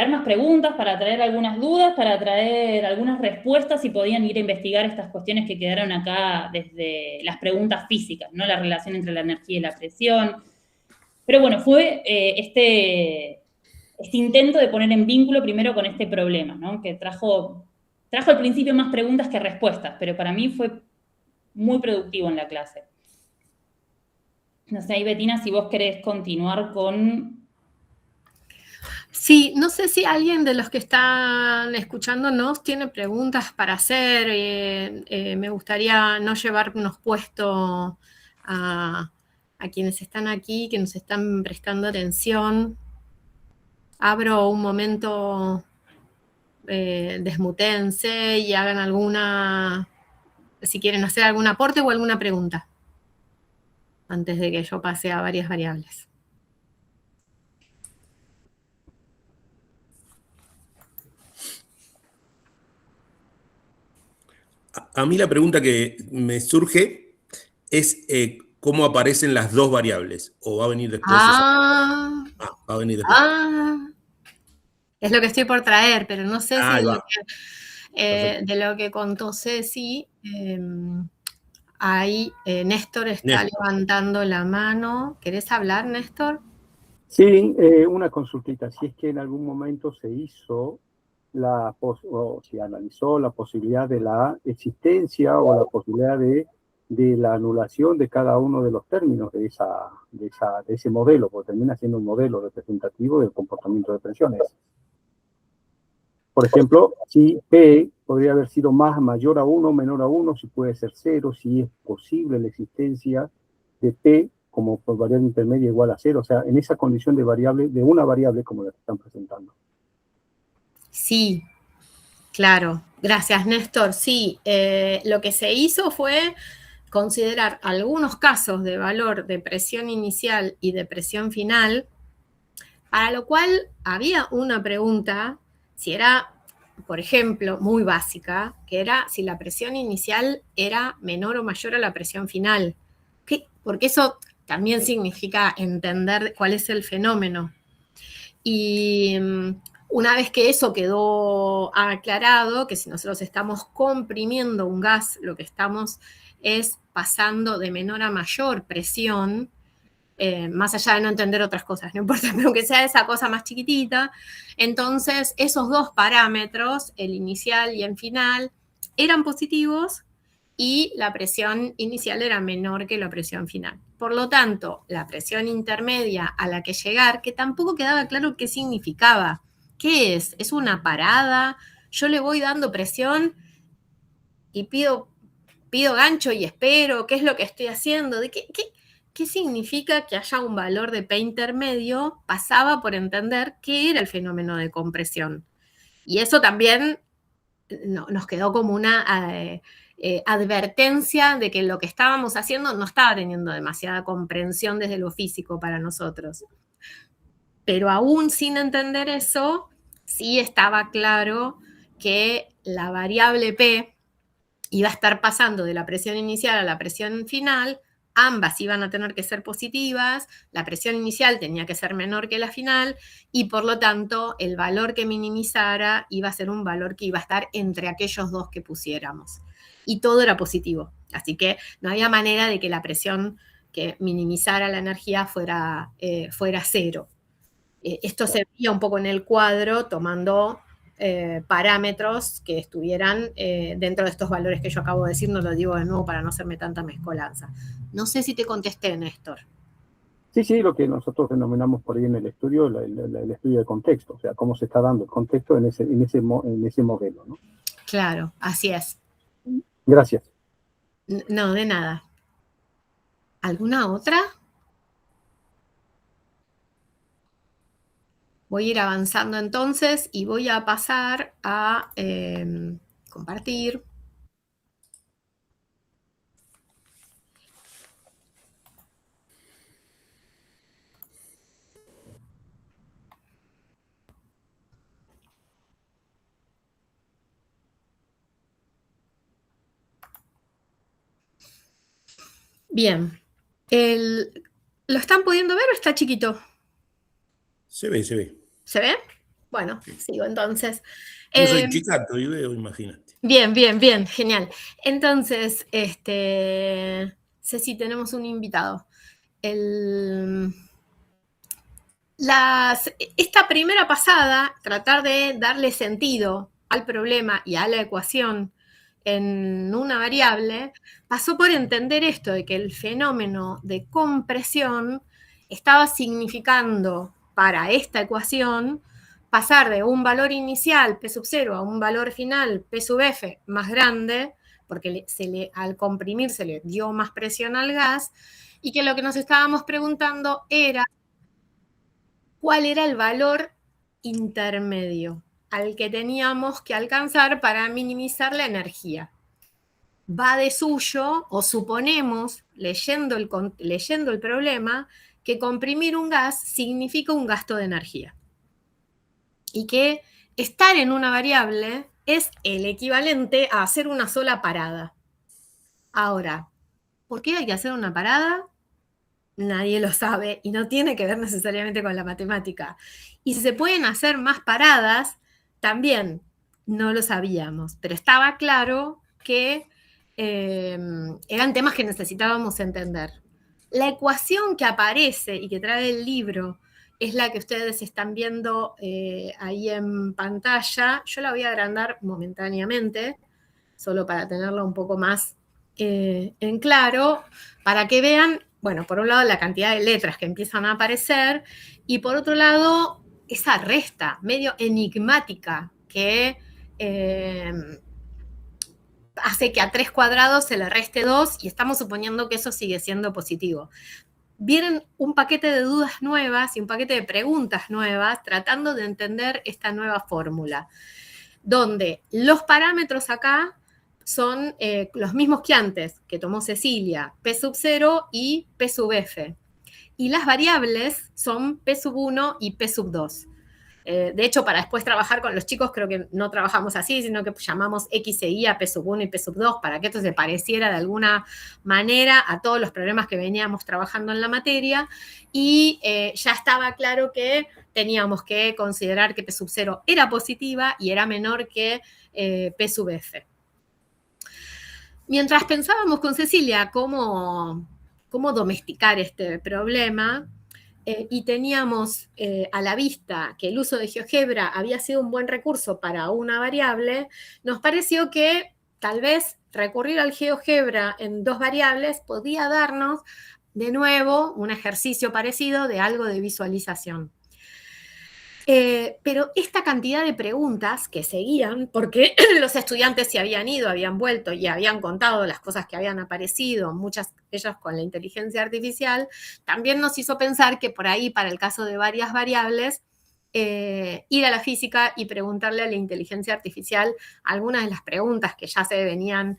más preguntas, para traer algunas dudas, para traer algunas respuestas y podían ir a investigar estas cuestiones que quedaron acá desde las preguntas físicas, ¿no? La relación entre la energía y la presión. Pero bueno, fue este intento de poner en vínculo primero con este problema, ¿no? Que trajo al principio más preguntas que respuestas, pero para mí fue muy productivo en la clase. No sé, ahí Betina, si vos querés continuar con... Sí, no sé si alguien de los que están escuchándonos tiene preguntas para hacer. Me gustaría no llevarnos puesto a quienes están aquí, que nos están prestando atención. Abro un momento desmutense y hagan si quieren hacer algún aporte o alguna pregunta, antes de que yo pase a varias variables. A mí la pregunta que me surge es cómo aparecen las dos variables, o va a venir después va a venir después. Es lo que estoy por traer, pero no sé si de lo que contó Ceci, ahí Néstor está levantando la mano. ¿Querés hablar, Néstor? Sí, una consultita. Si es que en algún momento se hizo o se analizó la posibilidad de la existencia o la posibilidad de la anulación de cada uno de los términos de ese modelo, porque termina siendo un modelo representativo del comportamiento de presiones. Por ejemplo, si P podría haber sido mayor a 1, menor a 1, si puede ser 0, si es posible la existencia de P como por variable intermedia igual a 0, o sea, en esa condición de una variable como la que están presentando. Sí, claro. Gracias, Néstor. Sí, lo que se hizo fue considerar algunos casos de valor de presión inicial y de presión final, para lo cual había una pregunta, si era, por ejemplo, muy básica, que era si la presión inicial era menor o mayor a la presión final. Porque eso también significa entender cuál es el fenómeno. Y una vez que eso quedó aclarado, que si nosotros estamos comprimiendo un gas, lo que estamos es pasando de menor a mayor presión, más allá de no entender otras cosas, no importa, pero que sea esa cosa más chiquitita, entonces esos dos parámetros, el inicial y el final, eran positivos y la presión inicial era menor que la presión final. Por lo tanto, la presión intermedia a la que llegar, que tampoco quedaba claro qué significaba. ¿Qué es? ¿Es una parada? Yo le voy dando presión y pido gancho y espero. ¿Qué es lo que estoy haciendo? ¿Qué significa que haya un valor de P intermedio? Pasaba por entender qué era el fenómeno de compresión. Y eso también nos quedó como una advertencia de que lo que estábamos haciendo no estaba teniendo demasiada comprensión desde lo físico para nosotros. Pero aún sin entender eso, sí estaba claro que la variable P iba a estar pasando de la presión inicial a la presión final, ambas iban a tener que ser positivas, la presión inicial tenía que ser menor que la final y por lo tanto el valor que minimizara iba a ser un valor que iba a estar entre aquellos dos que pusiéramos. Y todo era positivo, así que no había manera de que la presión que minimizara la energía fuera cero. Esto se veía un poco en el cuadro tomando parámetros que estuvieran dentro de estos valores que yo acabo de decir, no lo digo de nuevo para no hacerme tanta mezcolanza. No sé si te contesté, Néstor. Sí, lo que nosotros denominamos por ahí en el estudio, el estudio de contexto, o sea, cómo se está dando el contexto en ese modelo, ¿no? Claro, así es. Gracias. No, de nada. ¿Alguna otra? Voy a ir avanzando entonces y voy a pasar a compartir. Bien. ¿Lo están pudiendo ver o está chiquito? Se ve. ¿Se ve? Bueno, sigo entonces. Yo soy chicato y veo, imagínate. Bien, genial. Entonces, Ceci, tenemos un invitado. Esta primera pasada, tratar de darle sentido al problema y a la ecuación en una variable, pasó por entender esto de que el fenómeno de compresión estaba significando para esta ecuación pasar de un valor inicial P sub 0 a un valor final P sub F más grande, porque al comprimir se le dio más presión al gas, y que lo que nos estábamos preguntando era ¿cuál era el valor intermedio al que teníamos que alcanzar para minimizar la energía. Va de suyo, o suponemos, leyendo el problema, que comprimir un gas significa un gasto de energía. Y que estar en una variable es el equivalente a hacer una sola parada. Ahora, ¿por qué hay que hacer una parada? Nadie lo sabe y no tiene que ver necesariamente con la matemática. Y si se pueden hacer más paradas, también no lo sabíamos, pero estaba claro que eran temas que necesitábamos entender. La ecuación que aparece y que trae el libro es la que ustedes están viendo ahí en pantalla. Yo la voy a agrandar momentáneamente, solo para tenerla un poco más en claro, para que vean, bueno, por un lado la cantidad de letras que empiezan a aparecer y por otro lado esa resta medio enigmática que hace que a 3 cuadrados se le reste 2 y estamos suponiendo que eso sigue siendo positivo. Vienen un paquete de dudas nuevas y un paquete de preguntas nuevas tratando de entender esta nueva fórmula, donde los parámetros acá son los mismos que antes, que tomó Cecilia, P sub 0 y P sub F. Y las variables son P sub 1 y P sub 2. De hecho, para después trabajar con los chicos, creo que no trabajamos así, sino que llamamos X e Y a P sub 1 y P sub 2 para que esto se pareciera de alguna manera a todos los problemas que veníamos trabajando en la materia. Y ya estaba claro que teníamos que considerar que P sub 0 era positiva y era menor que P sub F. Mientras pensábamos con Cecilia cómo domesticar este problema, y teníamos a la vista que el uso de GeoGebra había sido un buen recurso para una variable, nos pareció que tal vez recurrir al GeoGebra en 2 variables podía darnos de nuevo un ejercicio parecido de algo de visualización. Pero esta cantidad de preguntas que seguían, porque los estudiantes se habían ido, habían vuelto y habían contado las cosas que habían aparecido, muchas de ellas con la inteligencia artificial, también nos hizo pensar que por ahí, para el caso de varias variables, ir a la física y preguntarle a la inteligencia artificial algunas de las preguntas que ya se venían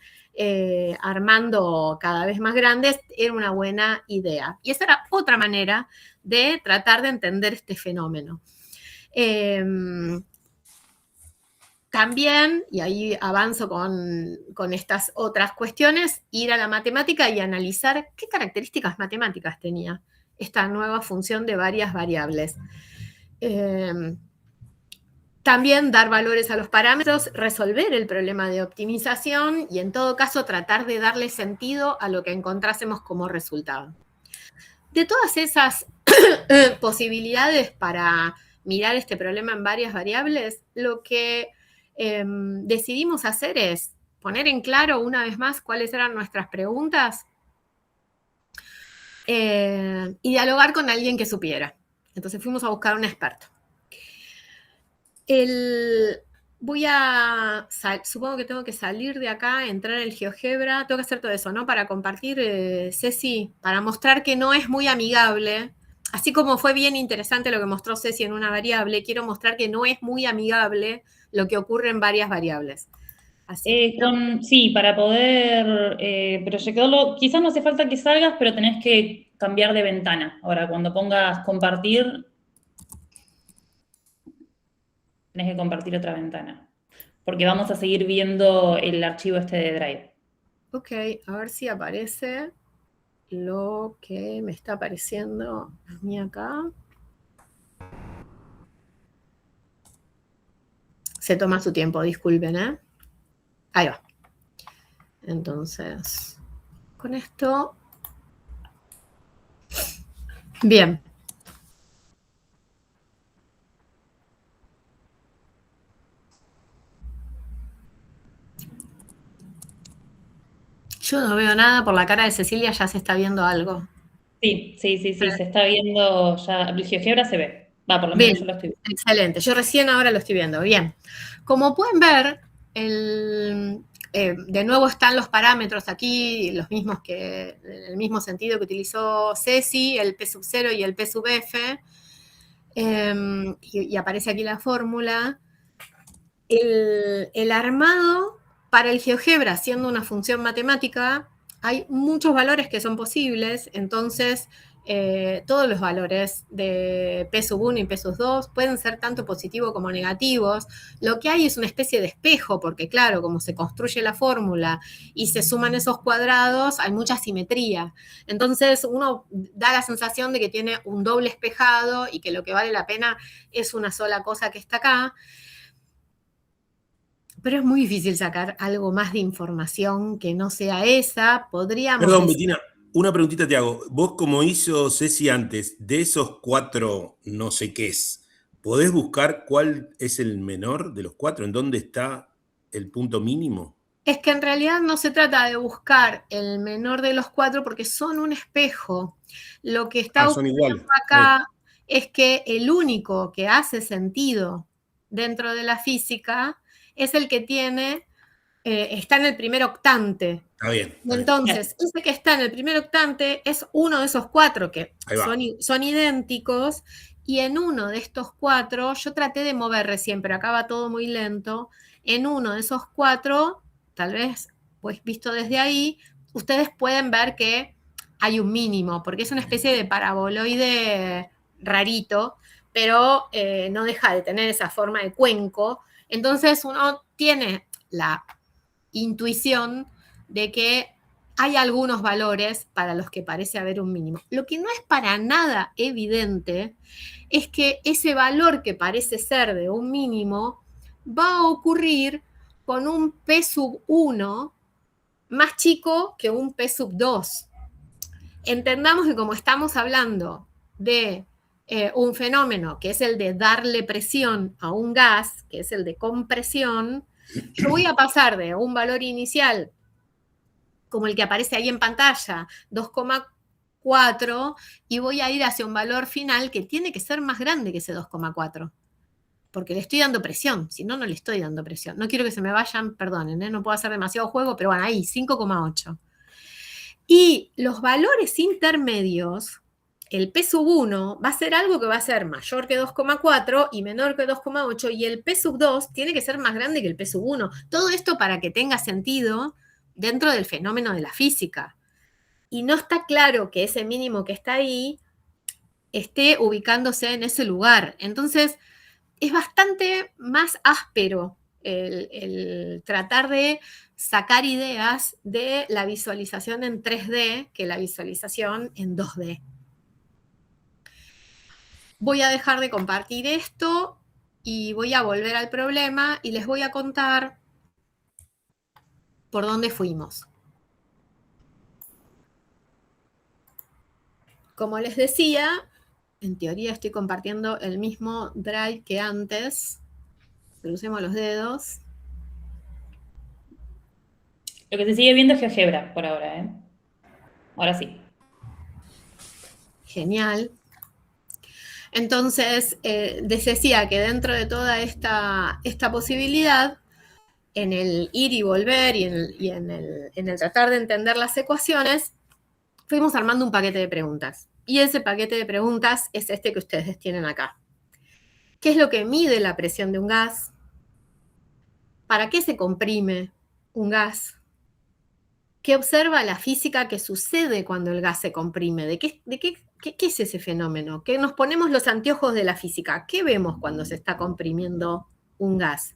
armando cada vez más grandes, era una buena idea. Y esa era otra manera de tratar de entender este fenómeno. También, y ahí avanzo con estas otras cuestiones, ir a la matemática y analizar qué características matemáticas tenía esta nueva función de varias variables. También dar valores a los parámetros, resolver el problema de optimización y en todo caso tratar de darle sentido a lo que encontrásemos como resultado. De todas esas posibilidades para mirar este problema en varias variables, lo que decidimos hacer es poner en claro una vez más cuáles eran nuestras preguntas y dialogar con alguien que supiera. Entonces fuimos a buscar a un experto. Supongo que tengo que salir de acá, entrar en el GeoGebra, tengo que hacer todo eso, ¿no? Para compartir, Ceci, para mostrar que no es muy amigable. Así como fue bien interesante lo que mostró Ceci en una variable, quiero mostrar que no es muy amigable lo que ocurre en varias variables. Así, ¿no? Sí, para poder proyectarlo, quizás no hace falta que salgas, pero tenés que cambiar de ventana. Ahora, cuando pongas compartir, tenés que compartir otra ventana, porque vamos a seguir viendo el archivo este de Drive. Ok, a ver si aparece lo que me está apareciendo a mí acá. Se toma su tiempo, disculpen, ¿eh? Ahí va. Entonces, con esto... Bien. Yo no veo nada, por la cara de Cecilia ya se está viendo algo. Sí, se está viendo ya, el GeoGebra se ve. Va, por lo menos yo lo estoy viendo. Excelente, yo recién ahora lo estoy viendo, bien. Como pueden ver, de nuevo están los parámetros aquí, los mismos que, en el mismo sentido que utilizó Ceci, el P sub 0 y el P sub F, y aparece aquí la fórmula. el armado para el GeoGebra, siendo una función matemática, hay muchos valores que son posibles, entonces todos los valores de P1 y P2 pueden ser tanto positivos como negativos. Lo que hay es una especie de espejo, porque claro, como se construye la fórmula y se suman esos cuadrados, hay mucha simetría. Entonces uno da la sensación de que tiene un doble espejado y que lo que vale la pena es una sola cosa que está acá. Pero es muy difícil sacar algo más de información que no sea esa. Podríamos Perdón, decir, Betina, una preguntita te hago. Vos, como hizo Ceci antes, de esos 4 no sé qué es, ¿podés buscar cuál es el menor de los 4? ¿En dónde está el punto mínimo? es que en realidad no se trata de buscar el menor de los 4 porque son un espejo. Lo que está Son iguales. ocurriendo acá es que el único que hace sentido dentro de la física es el que tiene, está en el primer octante. Está bien. Está bien. Entonces, ese que está en el primer octante es uno de esos 4 que son idénticos, y en uno de estos 4, yo traté de mover recién, pero acá va todo muy lento, en uno de esos 4, tal vez, pues visto desde ahí, ustedes pueden ver que hay un mínimo, porque es una especie de paraboloide rarito, pero no deja de tener esa forma de cuenco. Entonces uno tiene la intuición de que hay algunos valores para los que parece haber un mínimo. Lo que no es para nada evidente es que ese valor que parece ser de un mínimo va a ocurrir con un P sub 1 más chico que un P sub 2. Entendamos que como estamos hablando de un fenómeno que es el de darle presión a un gas, que es el de compresión, yo voy a pasar de un valor inicial como el que aparece ahí en pantalla, 2,4, y voy a ir hacia un valor final que tiene que ser más grande que ese 2,4. Porque le estoy dando presión, si no, no le estoy dando presión. No quiero que se me vayan, perdonen, no puedo hacer demasiado juego, pero bueno, ahí, 5,8. Y los valores intermedios, el P sub 1 va a ser algo que va a ser mayor que 2,4 y menor que 2,8, y el P sub 2 tiene que ser más grande que el P sub 1. Todo esto para que tenga sentido dentro del fenómeno de la física. Y no está claro que ese mínimo que está ahí esté ubicándose en ese lugar. Entonces, es bastante más áspero el tratar de sacar ideas de la visualización en 3D que la visualización en 2D. Voy a dejar de compartir esto y voy a volver al problema y les voy a contar por dónde fuimos. Como les decía, en teoría estoy compartiendo el mismo drive que antes. Crucemos los dedos. Lo que se sigue viendo es GeoGebra por ahora, ¿eh? Ahora sí. Genial. Entonces, les decía que dentro de toda esta posibilidad, en el ir y volver y en el tratar de entender las ecuaciones, fuimos armando un paquete de preguntas. Y ese paquete de preguntas es este que ustedes tienen acá. ¿Qué es lo que mide la presión de un gas? ¿Para qué se comprime un gas? ¿Qué observa la física que sucede cuando el gas se comprime? ¿Qué es ese fenómeno? ¿Qué nos ponemos los anteojos de la física? ¿Qué vemos cuando se está comprimiendo un gas?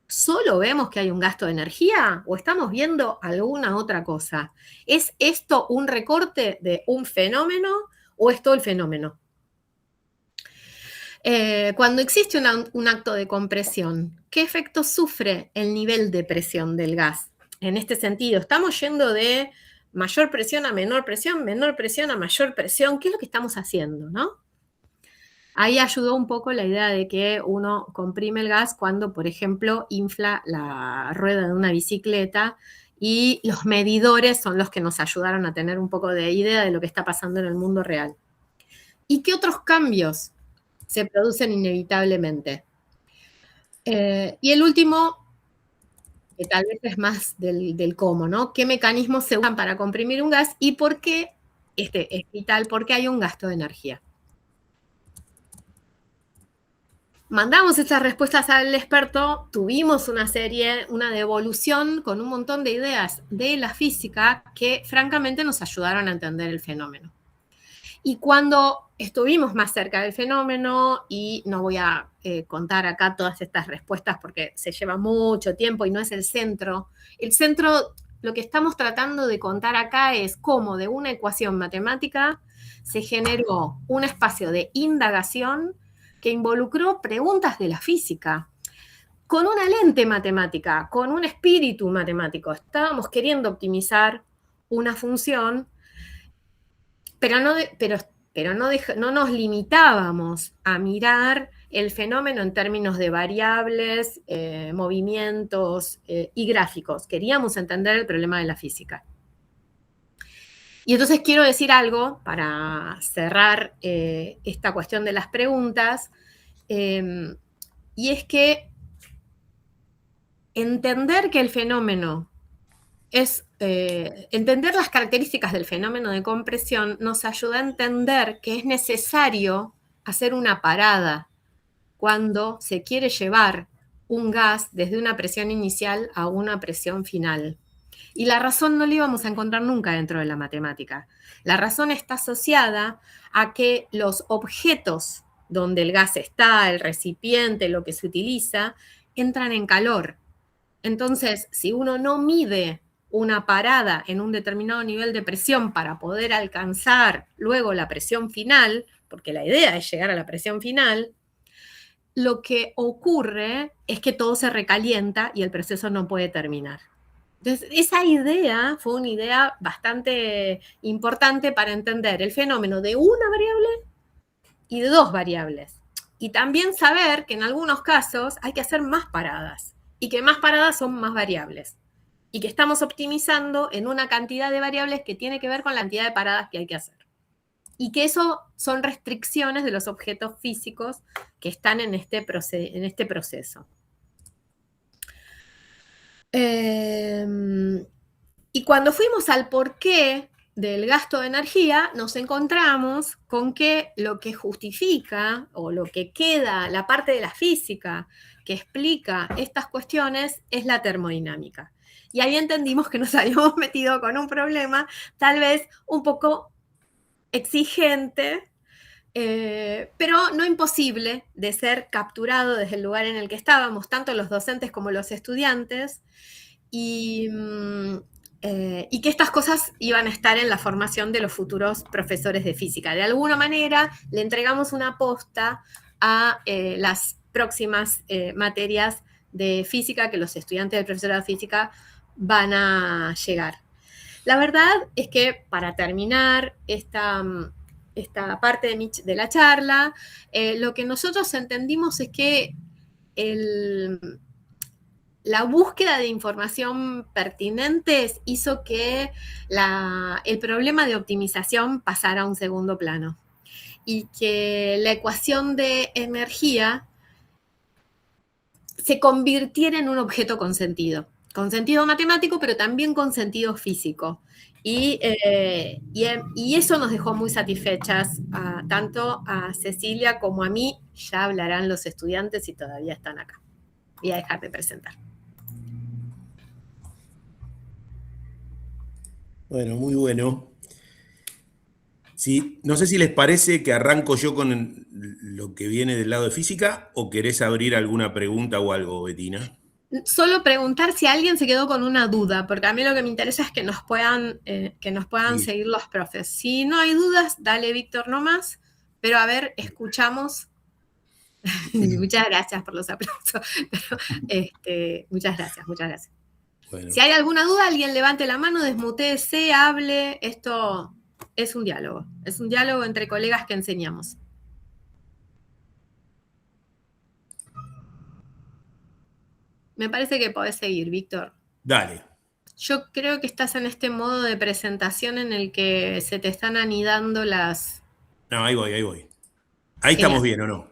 ¿Solo vemos que hay un gasto de energía o estamos viendo alguna otra cosa? ¿Es esto un recorte de un fenómeno o es todo el fenómeno? Cuando existe un acto de compresión, ¿qué efecto sufre el nivel de presión del gas? En este sentido, estamos yendo de mayor presión a menor presión a mayor presión. ¿Qué es lo que estamos haciendo, no? Ahí ayudó un poco la idea de que uno comprime el gas cuando, por ejemplo, infla la rueda de una bicicleta, y los medidores son los que nos ayudaron a tener un poco de idea de lo que está pasando en el mundo real. ¿Y qué otros cambios se producen inevitablemente? Y el último, que tal vez es más del cómo, ¿no? ¿Qué mecanismos se usan para comprimir un gas y por qué es vital? Porque hay un gasto de energía. mandamos estas respuestas al experto, tuvimos una devolución con un montón de ideas de la física que francamente nos ayudaron a entender el fenómeno. Y cuando estuvimos más cerca del fenómeno, y no voy a contar acá todas estas respuestas porque se lleva mucho tiempo y no es el centro, lo que estamos tratando de contar acá es cómo de una ecuación matemática se generó un espacio de indagación que involucró preguntas de la física, con una lente matemática, con un espíritu matemático. Estábamos queriendo optimizar una función, pero no nos limitábamos a mirar el fenómeno en términos de variables, movimientos y gráficos. Queríamos entender el problema de la física. Y entonces quiero decir algo para cerrar esta cuestión de las preguntas, y es que entender que el fenómeno entender las características del fenómeno de compresión nos ayuda a entender que es necesario hacer una parada cuando se quiere llevar un gas desde una presión inicial a una presión final. Y la razón no la íbamos a encontrar nunca dentro de la matemática. La razón está asociada a que los objetos donde el gas está, el recipiente, lo que se utiliza, entran en calor. Entonces, si uno no mide una parada en un determinado nivel de presión para poder alcanzar luego la presión final, porque la idea es llegar a la presión final, lo que ocurre es que todo se recalienta y el proceso no puede terminar. Entonces, esa idea fue una idea bastante importante para entender el fenómeno de una variable y de dos variables. Y también saber que en algunos casos hay que hacer más paradas y que más paradas son más variables. Y que estamos optimizando en una cantidad de variables que tiene que ver con la cantidad de paradas que hay que hacer. Y que eso son restricciones de los objetos físicos que están en este proceso. Y cuando fuimos al porqué del gasto de energía, nos encontramos con que lo que justifica o lo que queda, la parte de la física que explica estas cuestiones es la termodinámica. Y ahí entendimos que nos habíamos metido con un problema tal vez un poco exigente, pero no imposible de ser capturado desde el lugar en el que estábamos, tanto los docentes como los estudiantes, y que estas cosas iban a estar en la formación de los futuros profesores de física. De alguna manera le entregamos una posta a las próximas materias de física que los estudiantes del profesorado de física van a llegar. La verdad es que para terminar esta parte de la charla, lo que nosotros entendimos es que la búsqueda de información pertinentes hizo que el problema de optimización pasara a un segundo plano y que la ecuación de energía se convirtiera en un objeto con sentido matemático, pero también con sentido físico. Y eso nos dejó muy satisfechas, tanto a Cecilia como a mí. Ya hablarán los estudiantes si todavía están acá. Voy a dejar de presentar. Bueno, muy bueno. Sí, no sé si les parece que arranco yo con lo que viene del lado de física o querés abrir alguna pregunta o algo, Betina. Solo preguntar si alguien se quedó con una duda, porque a mí lo que me interesa es que nos puedan sí. Seguir los profes. Si no hay dudas, dale, Víctor, nomás. Pero a ver, escuchamos. Muchas gracias por los aplausos. Pero, muchas gracias. Bueno. Si hay alguna duda, alguien levante la mano, desmutéese, hable. Esto es un diálogo entre colegas que enseñamos. Me parece que podés seguir, Víctor. Dale. Yo creo que estás en este modo de presentación en el que se te están anidando las... No, ahí voy. Ahí estamos bien, ¿o no?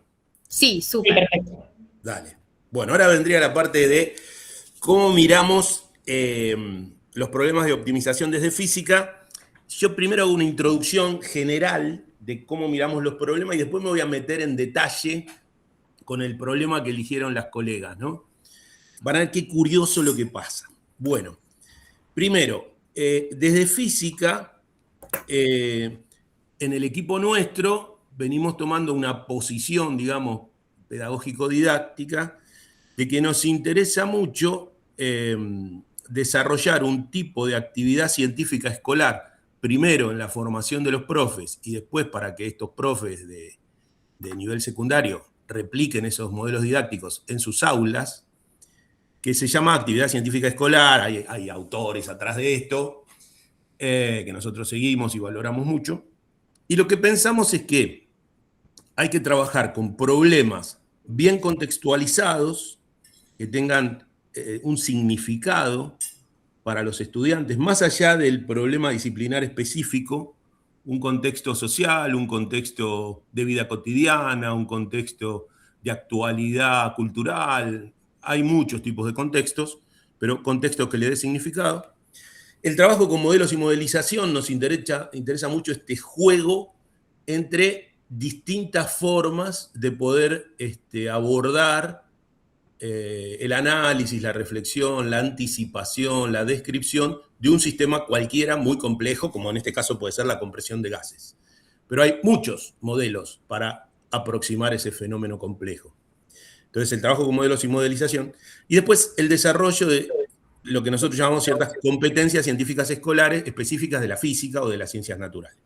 Sí, súper. Perfecto. Dale. Bueno, ahora vendría la parte de cómo miramos los problemas de optimización desde física. Yo primero hago una introducción general de cómo miramos los problemas y después me voy a meter en detalle con el problema que eligieron las colegas, ¿no? Van a ver qué curioso lo que pasa. Bueno, primero, desde física, en el equipo nuestro venimos tomando una posición, digamos, pedagógico-didáctica, de que nos interesa mucho desarrollar un tipo de actividad científica escolar, primero en la formación de los profes y después para que estos profes de nivel secundario repliquen esos modelos didácticos en sus aulas, que se llama actividad científica escolar. Hay autores atrás de esto, que nosotros seguimos y valoramos mucho. Y lo que pensamos es que hay que trabajar con problemas bien contextualizados, que tengan un significado para los estudiantes, más allá del problema disciplinar específico, un contexto social, un contexto de vida cotidiana, un contexto de actualidad cultural. Hay muchos tipos de contextos, pero contextos que le dé significado. El trabajo con modelos y modelización nos interesa mucho este juego entre distintas formas de poder abordar el análisis, la reflexión, la anticipación, la descripción de un sistema cualquiera muy complejo, como en este caso puede ser la compresión de gases. Pero hay muchos modelos para aproximar ese fenómeno complejo. Entonces, el trabajo con modelos y modelización. Y después, el desarrollo de lo que nosotros llamamos ciertas competencias científicas escolares específicas de la física o de las ciencias naturales.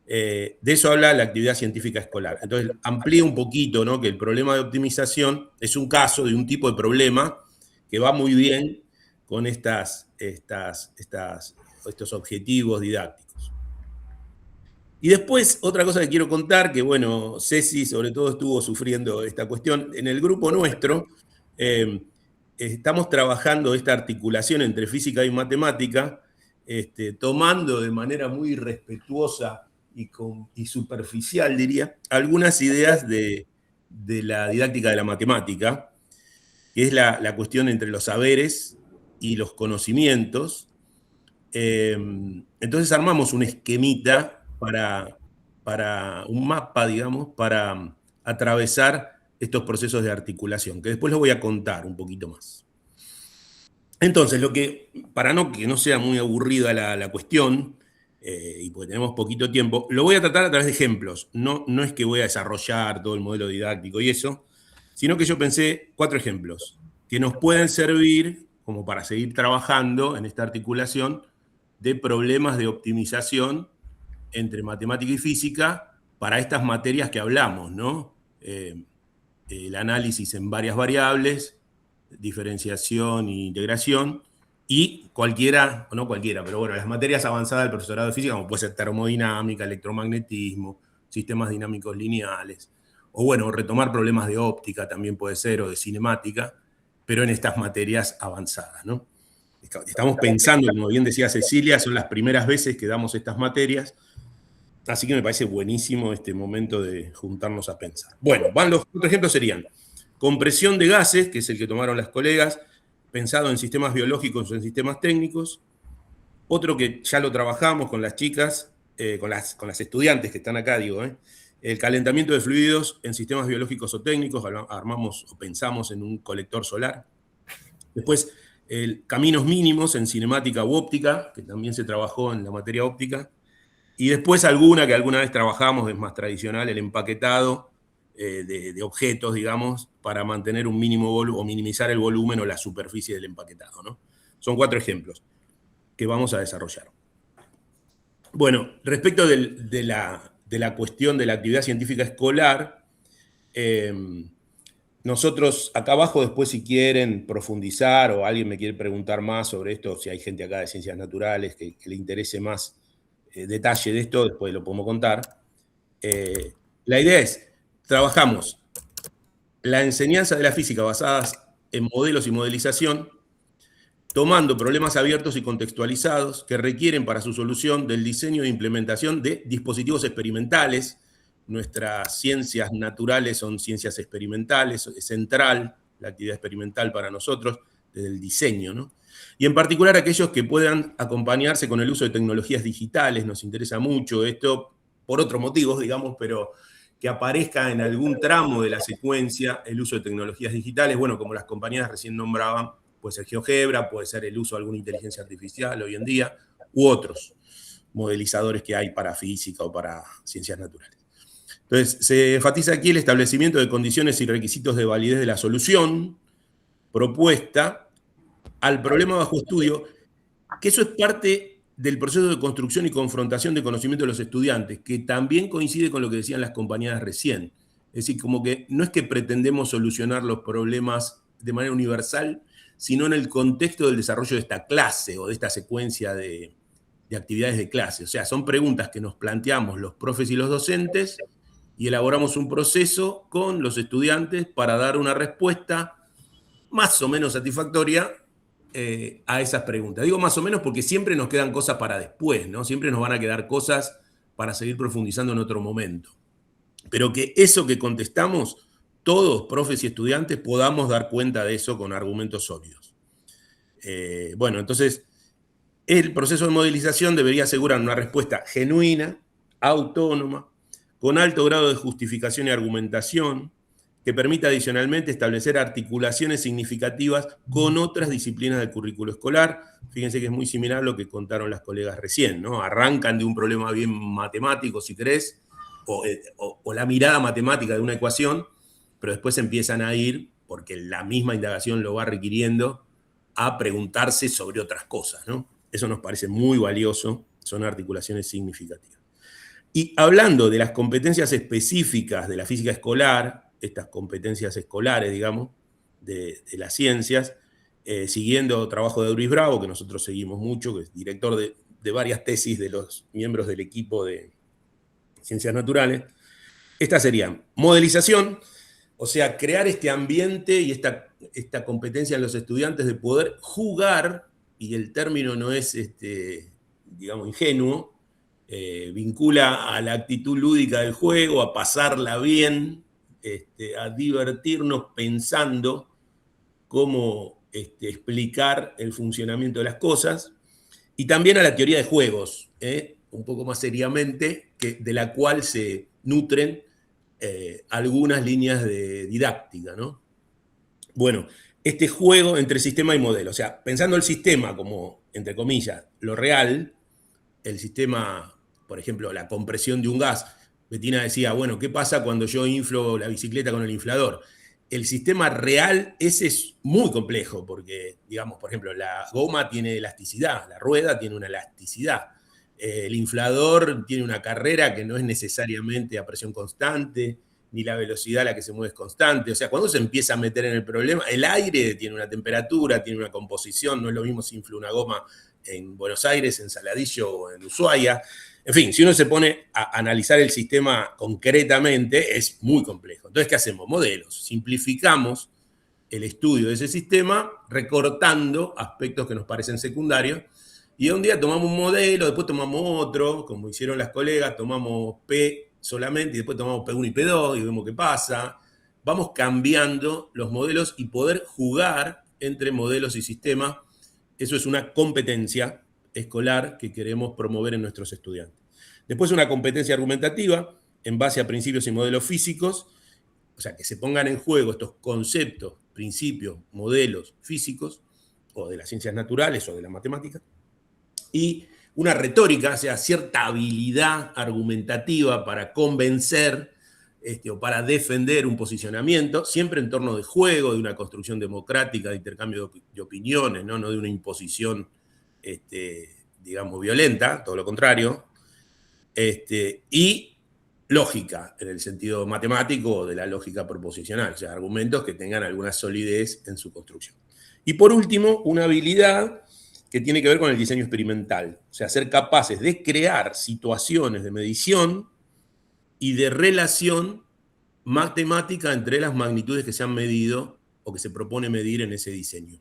De eso habla la actividad científica escolar. Entonces, amplía un poquito, ¿no?, que el problema de optimización es un caso de un tipo de problema que va muy bien con estos objetivos didácticos. Y después, otra cosa que quiero contar, que bueno, Ceci sobre todo estuvo sufriendo esta cuestión. En el grupo nuestro estamos trabajando esta articulación entre física y matemática, tomando de manera muy respetuosa y superficial, diría, algunas ideas de la didáctica de la matemática, que es la cuestión entre los saberes y los conocimientos. Entonces armamos un esquemita para un mapa, digamos, para atravesar estos procesos de articulación, que después lo voy a contar un poquito más. Entonces, para que no sea muy aburrida la cuestión, y porque tenemos poquito tiempo, lo voy a tratar a través de ejemplos. No es que voy a desarrollar todo el modelo didáctico y eso, sino que yo pensé 4 ejemplos que nos pueden servir como para seguir trabajando en esta articulación de problemas de optimización entre matemática y física para estas materias que hablamos, ¿no? El análisis en varias variables, diferenciación e integración, y cualquiera, o no cualquiera, pero bueno, las materias avanzadas del profesorado de física, como puede ser termodinámica, electromagnetismo, sistemas dinámicos lineales, o bueno, retomar problemas de óptica también puede ser, o de cinemática, pero en estas materias avanzadas, ¿no? Estamos pensando, como bien decía Cecilia, son las primeras veces que damos estas materias, así que me parece buenísimo este momento de juntarnos a pensar. Bueno, los otros ejemplos serían compresión de gases, que es el que tomaron las colegas, pensado en sistemas biológicos o en sistemas técnicos. Otro que ya lo trabajamos con las chicas, con las estudiantes que están acá, digo, el calentamiento de fluidos en sistemas biológicos o técnicos, armamos o pensamos en un colector solar. Después, caminos mínimos en cinemática u óptica, que también se trabajó en la materia óptica. Y después alguna que alguna vez trabajamos, es más tradicional, el empaquetado de objetos, digamos, para mantener un mínimo volumen o minimizar el volumen o la superficie del empaquetado, ¿no? Son 4 ejemplos que vamos a desarrollar. Bueno, respecto de la cuestión de la actividad científica escolar, nosotros acá abajo después, si quieren profundizar o alguien me quiere preguntar más sobre esto, si hay gente acá de ciencias naturales que le interese más detalle de esto, después lo podemos contar. La idea es, trabajamos la enseñanza de la física basadas en modelos y modelización, tomando problemas abiertos y contextualizados que requieren para su solución del diseño e implementación de dispositivos experimentales. Nuestras ciencias naturales son ciencias experimentales, es central la actividad experimental para nosotros, desde el diseño, ¿no? Y en particular aquellos que puedan acompañarse con el uso de tecnologías digitales, nos interesa mucho esto, por otros motivos, digamos, pero que aparezca en algún tramo de la secuencia el uso de tecnologías digitales, bueno, como las compañeras recién nombraban, puede ser GeoGebra, puede ser el uso de alguna inteligencia artificial hoy en día, u otros modelizadores que hay para física o para ciencias naturales. Entonces, se enfatiza aquí el establecimiento de condiciones y requisitos de validez de la solución propuesta al problema bajo estudio, que eso es parte del proceso de construcción y confrontación de conocimiento de los estudiantes, que también coincide con lo que decían las compañeras recién. Es decir, como que no es que pretendemos solucionar los problemas de manera universal, sino en el contexto del desarrollo de esta clase o de esta secuencia de actividades de clase. O sea, son preguntas que nos planteamos los profes y los docentes y elaboramos un proceso con los estudiantes para dar una respuesta más o menos satisfactoria a esas preguntas. Digo más o menos porque siempre nos quedan cosas para después, ¿no? Siempre nos van a quedar cosas para seguir profundizando en otro momento. Pero que eso que contestamos, todos, profes y estudiantes, podamos dar cuenta de eso con argumentos sólidos. Bueno, entonces, el proceso de modelización debería asegurar una respuesta genuina, autónoma, con alto grado de justificación y argumentación, que permita adicionalmente establecer articulaciones significativas con otras disciplinas del currículo escolar. Fíjense que es muy similar a lo que contaron las colegas recién, ¿no? Arrancan de un problema bien matemático, si querés, o la mirada matemática de una ecuación, pero después empiezan a ir, porque la misma indagación lo va requiriendo, a preguntarse sobre otras cosas, ¿no? Eso nos parece muy valioso, son articulaciones significativas. Y hablando de las competencias específicas de la física escolar, estas competencias escolares, digamos, de las ciencias, siguiendo trabajo de Euris Bravo, que nosotros seguimos mucho, que es director de varias tesis de los miembros del equipo de Ciencias Naturales. Estas serían modelización, o sea, crear este ambiente y esta competencia en los estudiantes de poder jugar, y el término no es, digamos, ingenuo, vincula a la actitud lúdica del juego, a pasarla bien, a divertirnos pensando cómo explicar el funcionamiento de las cosas, y también a la teoría de juegos, un poco más seriamente, de la cual se nutren algunas líneas de didáctica, ¿no? Bueno, este juego entre sistema y modelo, o sea, pensando el sistema como, entre comillas, lo real, el sistema, por ejemplo, la compresión de un gas. Bettina decía, bueno, ¿qué pasa cuando yo inflo la bicicleta con el inflador? El sistema real, ese es muy complejo, porque, digamos, por ejemplo, la goma tiene elasticidad, la rueda tiene una elasticidad, el inflador tiene una carrera que no es necesariamente a presión constante, ni la velocidad a la que se mueve es constante. O sea, cuando se empieza a meter en el problema, el aire tiene una temperatura, tiene una composición, no es lo mismo si infla una goma en Buenos Aires, en Saladillo o en Ushuaia. En fin, si uno se pone a analizar el sistema concretamente, es muy complejo. Entonces, ¿qué hacemos? Modelos. Simplificamos el estudio de ese sistema, recortando aspectos que nos parecen secundarios, y un día tomamos un modelo, después tomamos otro, como hicieron las colegas, tomamos P solamente, y después tomamos P1 y P2, y vemos qué pasa. Vamos cambiando los modelos y poder jugar entre modelos y sistemas. Eso es una competencia escolar que queremos promover en nuestros estudiantes. Después una competencia argumentativa en base a principios y modelos físicos, o sea, que se pongan en juego estos conceptos, principios, modelos físicos, o de las ciencias naturales o de la matemática, y una retórica, o sea, cierta habilidad argumentativa para convencer o para defender un posicionamiento, siempre en torno de juego, de una construcción democrática, de intercambio de opiniones, no de una imposición digamos, violenta, todo lo contrario, y lógica, en el sentido matemático de la lógica proposicional, o sea, argumentos que tengan alguna solidez en su construcción. Y por último, una habilidad que tiene que ver con el diseño experimental, o sea, ser capaces de crear situaciones de medición y de relación matemática entre las magnitudes que se han medido o que se propone medir en ese diseño.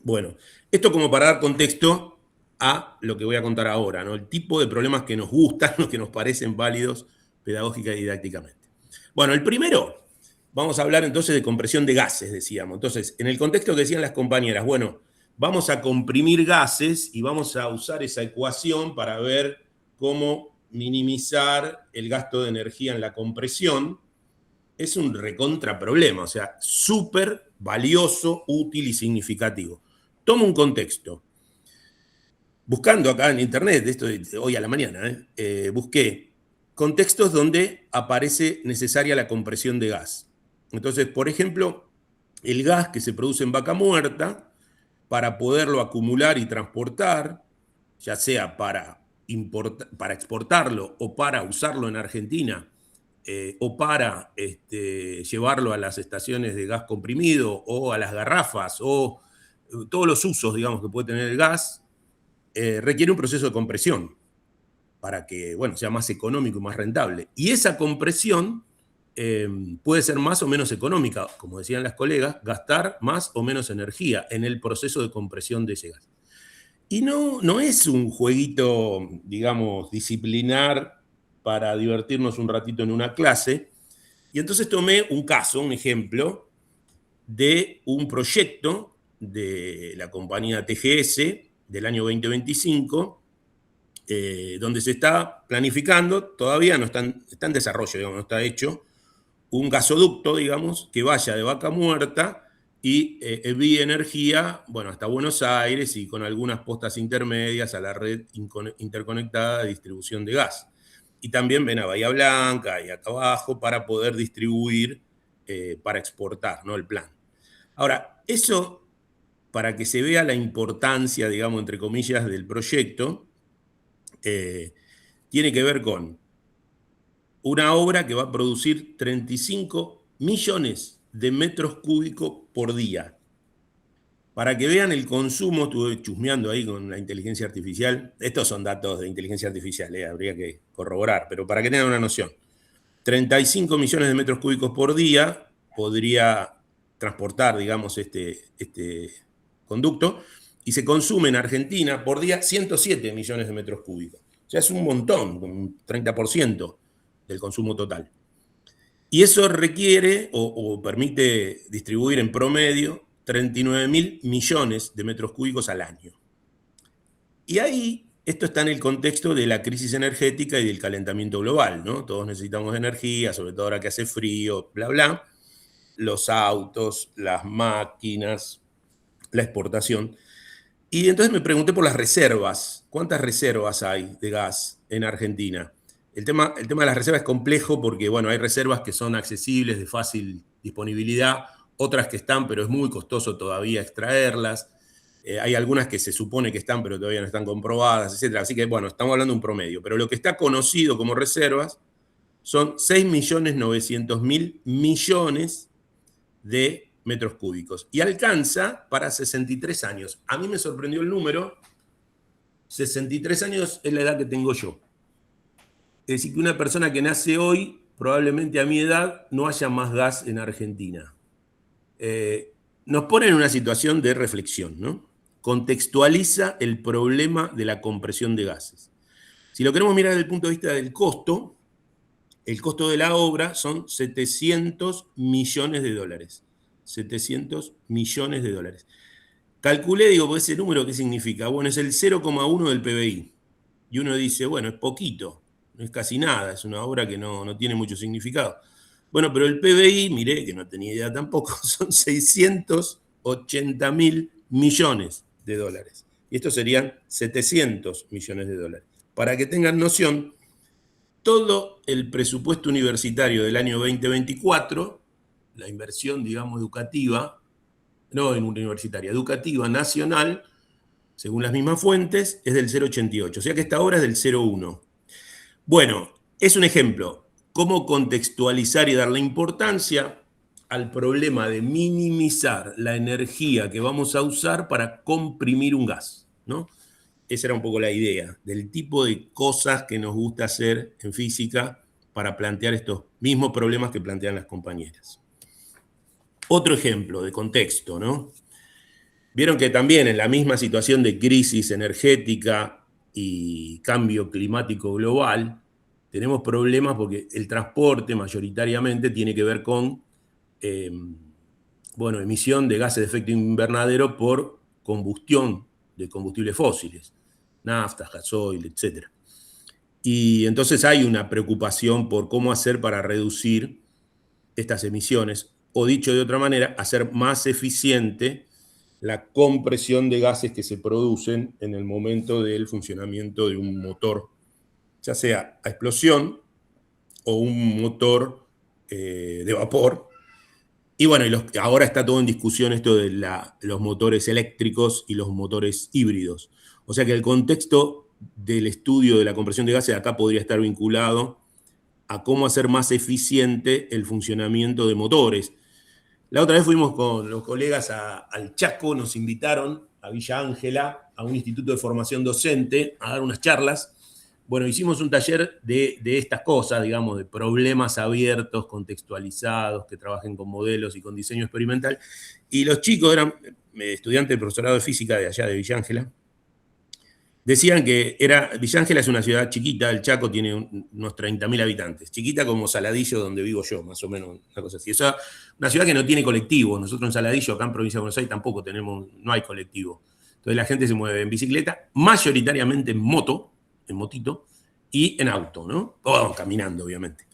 Bueno, esto como para dar contexto a lo que voy a contar ahora, ¿no? El tipo de problemas que nos gustan, los que nos parecen válidos pedagógica y didácticamente. Bueno, el primero, vamos a hablar entonces de compresión de gases, decíamos. Entonces, en el contexto que decían las compañeras, bueno, vamos a comprimir gases y vamos a usar esa ecuación para ver cómo minimizar el gasto de energía en la compresión, es un recontra problema, o sea, súper valioso, útil y significativo. Tomo un contexto. Buscando acá en internet, esto de hoy a la mañana, busqué contextos donde aparece necesaria la compresión de gas. Entonces, por ejemplo, el gas que se produce en Vaca Muerta, para poderlo acumular y transportar, ya sea para exportarlo o para usarlo en Argentina, o para llevarlo a las estaciones de gas comprimido o a las garrafas, o todos los usos, digamos, que puede tener el gas, requiere un proceso de compresión para que, bueno, sea más económico y más rentable. Y esa compresión puede ser más o menos económica, como decían las colegas, gastar más o menos energía en el proceso de compresión de ese gas. Y no es un jueguito, digamos, disciplinar para divertirnos un ratito en una clase. Y entonces tomé un caso, un ejemplo, de un proyecto de la compañía TGS del año 2025, donde se está planificando, todavía no está en desarrollo, digamos, no está hecho, un gasoducto, digamos, que vaya de Vaca Muerta y envíe energía, bueno, hasta Buenos Aires y con algunas postas intermedias a la red interconectada de distribución de gas. Y también ven a Bahía Blanca y acá abajo para poder distribuir, para exportar, ¿no? El plan. Ahora, eso, para que se vea la importancia, digamos, entre comillas, del proyecto, tiene que ver con una obra que va a producir 35 millones de metros cúbicos por día. Para que vean el consumo, estuve chusmeando ahí con la inteligencia artificial. Estos son datos de inteligencia artificial, habría que corroborar, pero para que tengan una noción. 35 millones de metros cúbicos por día podría transportar, digamos, este conducto, y se consume en Argentina por día 107 millones de metros cúbicos. O sea, es un montón, un 30% del consumo total. Y eso requiere o permite distribuir en promedio 39.000 millones de metros cúbicos al año. Y ahí, esto está en el contexto de la crisis energética y del calentamiento global, ¿no? Todos necesitamos energía, sobre todo ahora que hace frío, bla, bla. Los autos, las máquinas, la exportación. Y entonces me pregunté por las reservas. ¿Cuántas reservas hay de gas en Argentina? El tema de las reservas es complejo porque, bueno, hay reservas que son accesibles, de fácil disponibilidad, otras que están, pero es muy costoso todavía extraerlas. Hay algunas que se supone que están, pero todavía no están comprobadas, etc. Así que, bueno, estamos hablando de un promedio. Pero lo que está conocido como reservas son 6.900.000 millones de metros cúbicos. Y alcanza para 63 años. A mí me sorprendió el número. 63 años es la edad que tengo yo. Es decir, que una persona que nace hoy, probablemente a mi edad, no haya más gas en Argentina. Nos pone en una situación de reflexión, ¿no? Contextualiza el problema de la compresión de gases. Si lo queremos mirar desde el punto de vista del costo, el costo de la obra son 700 millones de dólares. 700 millones de dólares. Calculé, digo, pues ese número, ¿qué significa? Bueno, es el 0,1 del PBI. Y uno dice, bueno, es poquito, no es casi nada, es una obra que no tiene mucho significado. Bueno, pero el PBI, miré, que no tenía idea tampoco, son 680.000 millones de dólares. Y estos serían 700 millones de dólares. Para que tengan noción, todo el presupuesto universitario del año 2024, la inversión, digamos, educativa, no universitaria, educativa nacional, según las mismas fuentes, es del 0,88. O sea que esta obra es del 0,1. Bueno, es un ejemplo. Cómo contextualizar y darle importancia al problema de minimizar la energía que vamos a usar para comprimir un gas, ¿no? Esa era un poco la idea, del tipo de cosas que nos gusta hacer en física para plantear estos mismos problemas que plantean las compañeras. Otro ejemplo de contexto, ¿no? Vieron que también en la misma situación de crisis energética y cambio climático global, tenemos problemas porque el transporte mayoritariamente tiene que ver con emisión de gases de efecto invernadero por combustión de combustibles fósiles, nafta, gasoil, etc. Y entonces hay una preocupación por cómo hacer para reducir estas emisiones, o dicho de otra manera, hacer más eficiente la compresión de gases que se producen en el momento del funcionamiento de un motor, ya sea a explosión o un motor de vapor. Y bueno, ahora está todo en discusión esto de los motores eléctricos y los motores híbridos. O sea que el contexto del estudio de la compresión de gases acá podría estar vinculado a cómo hacer más eficiente el funcionamiento de motores. La otra vez fuimos con los colegas al Chaco, nos invitaron a Villa Ángela, a un instituto de formación docente, a dar unas charlas. Bueno, hicimos un taller de estas cosas, digamos, de problemas abiertos, contextualizados, que trabajen con modelos y con diseño experimental. Y los chicos eran estudiantes del profesorado de física de allá de Villa Ángela. Decían que Villa Ángela es una ciudad chiquita, el Chaco tiene unos 30.000 habitantes, chiquita como Saladillo, donde vivo yo, más o menos, una cosa así. Es una ciudad que no tiene colectivo. Nosotros en Saladillo, acá en Provincia de Buenos Aires, tampoco no hay colectivo. Entonces la gente se mueve en bicicleta, mayoritariamente en moto, en motito, y en auto, ¿no? O caminando, obviamente.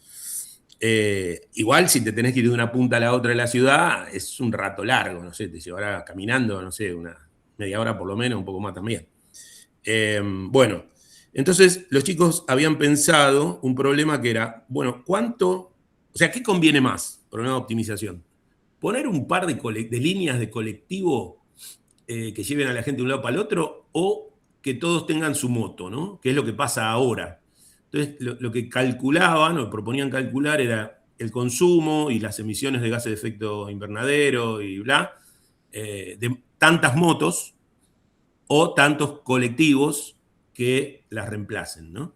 Igual si te tenés que ir de una punta a la otra de la ciudad, es un rato largo, no sé, te llevará caminando, no sé, una media hora por lo menos, un poco más también. Bueno, entonces los chicos habían pensado un problema que era, bueno, ¿qué conviene más? Problema de optimización. Poner un par de líneas de colectivo que lleven a la gente de un lado para el otro, o que todos tengan su moto, ¿no? Que es lo que pasa ahora. Entonces, lo que calculaban o proponían calcular era el consumo y las emisiones de gases de efecto invernadero y bla, de tantas motos o tantos colectivos que las reemplacen, ¿no?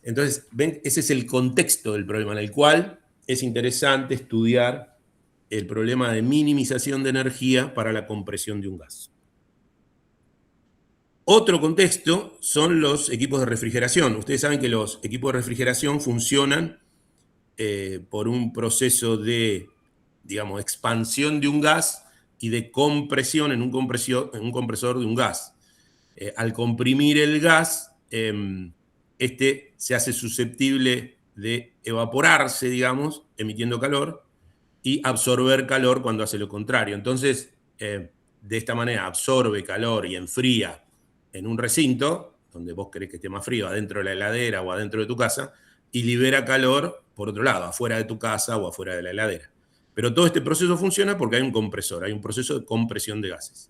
Entonces, ven, ese es el contexto del problema, en el cual es interesante estudiar el problema de minimización de energía para la compresión de un gas. Otro contexto son los equipos de refrigeración. Ustedes saben que los equipos de refrigeración funcionan por un proceso de, digamos, expansión de un gas y de compresión en un compresor de un gas. Al comprimir el gas, este se hace susceptible de evaporarse, digamos, emitiendo calor, y absorber calor cuando hace lo contrario. Entonces, de esta manera absorbe calor y enfría en un recinto, donde vos querés que esté más frío, adentro de la heladera o adentro de tu casa, y libera calor, por otro lado, afuera de tu casa o afuera de la heladera. Pero todo este proceso funciona porque hay un compresor, hay un proceso de compresión de gases.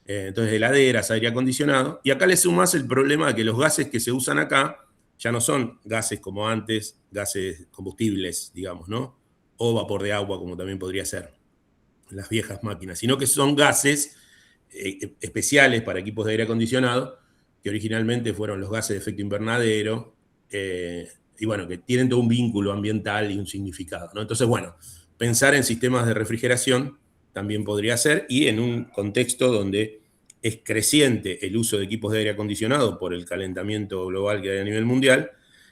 Entonces, heladeras, aire acondicionado. Y acá le sumás el problema de que los gases que se usan acá ya no son gases como antes, gases combustibles, digamos, ¿no? O vapor de agua, como también podría ser las viejas máquinas, sino que son gases especiales para equipos de aire acondicionado, que originalmente fueron los gases de efecto invernadero, y bueno, que tienen todo un vínculo ambiental y un significado, ¿no? Entonces, bueno, pensar en sistemas de refrigeración también podría ser, y en un contexto donde es creciente el uso de equipos de aire acondicionado por el calentamiento global que hay a nivel mundial,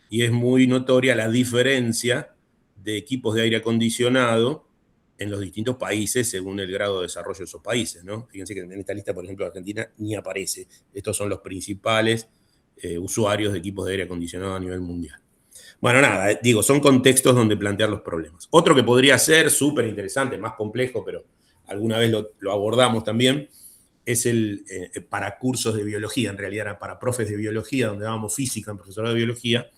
y es muy notoria la diferencia de equipos de aire acondicionado en los distintos países según el grado de desarrollo de esos países, ¿no? Fíjense que en esta lista, por ejemplo, Argentina ni aparece. Estos son los principales usuarios de equipos de aire acondicionado a nivel mundial. Bueno, nada, digo, son contextos donde plantear los problemas. Otro que podría ser súper interesante, más complejo, pero alguna vez lo abordamos también, es para cursos de biología, en realidad era para profes de biología, donde dábamos física en profesorado de biología,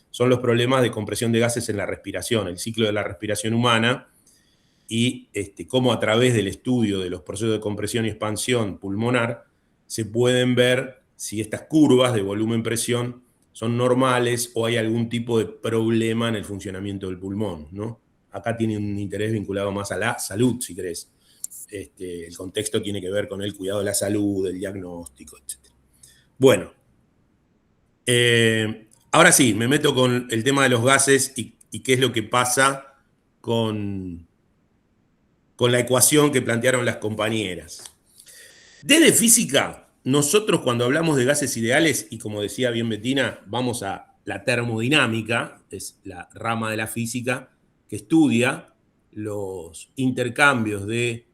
son los problemas de compresión de gases en la respiración, el ciclo de la respiración humana, y cómo a través del estudio de los procesos de compresión y expansión pulmonar se pueden ver si estas curvas de volumen-presión son normales o hay algún tipo de problema en el funcionamiento del pulmón, ¿no? Acá tiene un interés vinculado más a la salud, si querés. El contexto tiene que ver con el cuidado de la salud, el diagnóstico, etc. Bueno, ahora sí, me meto con el tema de los gases y qué es lo que pasa con la ecuación que plantearon las compañeras. Desde física, nosotros cuando hablamos de gases ideales, y como decía bien Bettina, vamos a la termodinámica, es la rama de la física que estudia los intercambios de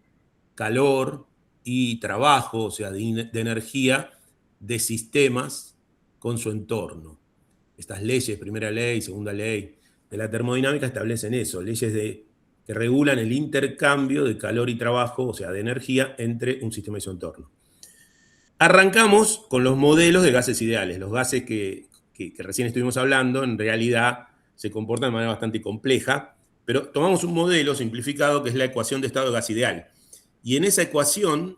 calor y trabajo, o sea, de energía, de sistemas con su entorno. Estas leyes, primera ley, segunda ley de la termodinámica, establecen eso, leyes que regulan el intercambio de calor y trabajo, o sea, de energía, entre un sistema y su entorno. Arrancamos con los modelos de gases ideales. Los gases que recién estuvimos hablando, en realidad se comportan de manera bastante compleja, pero tomamos un modelo simplificado que es la ecuación de estado de gas ideal. Y en esa ecuación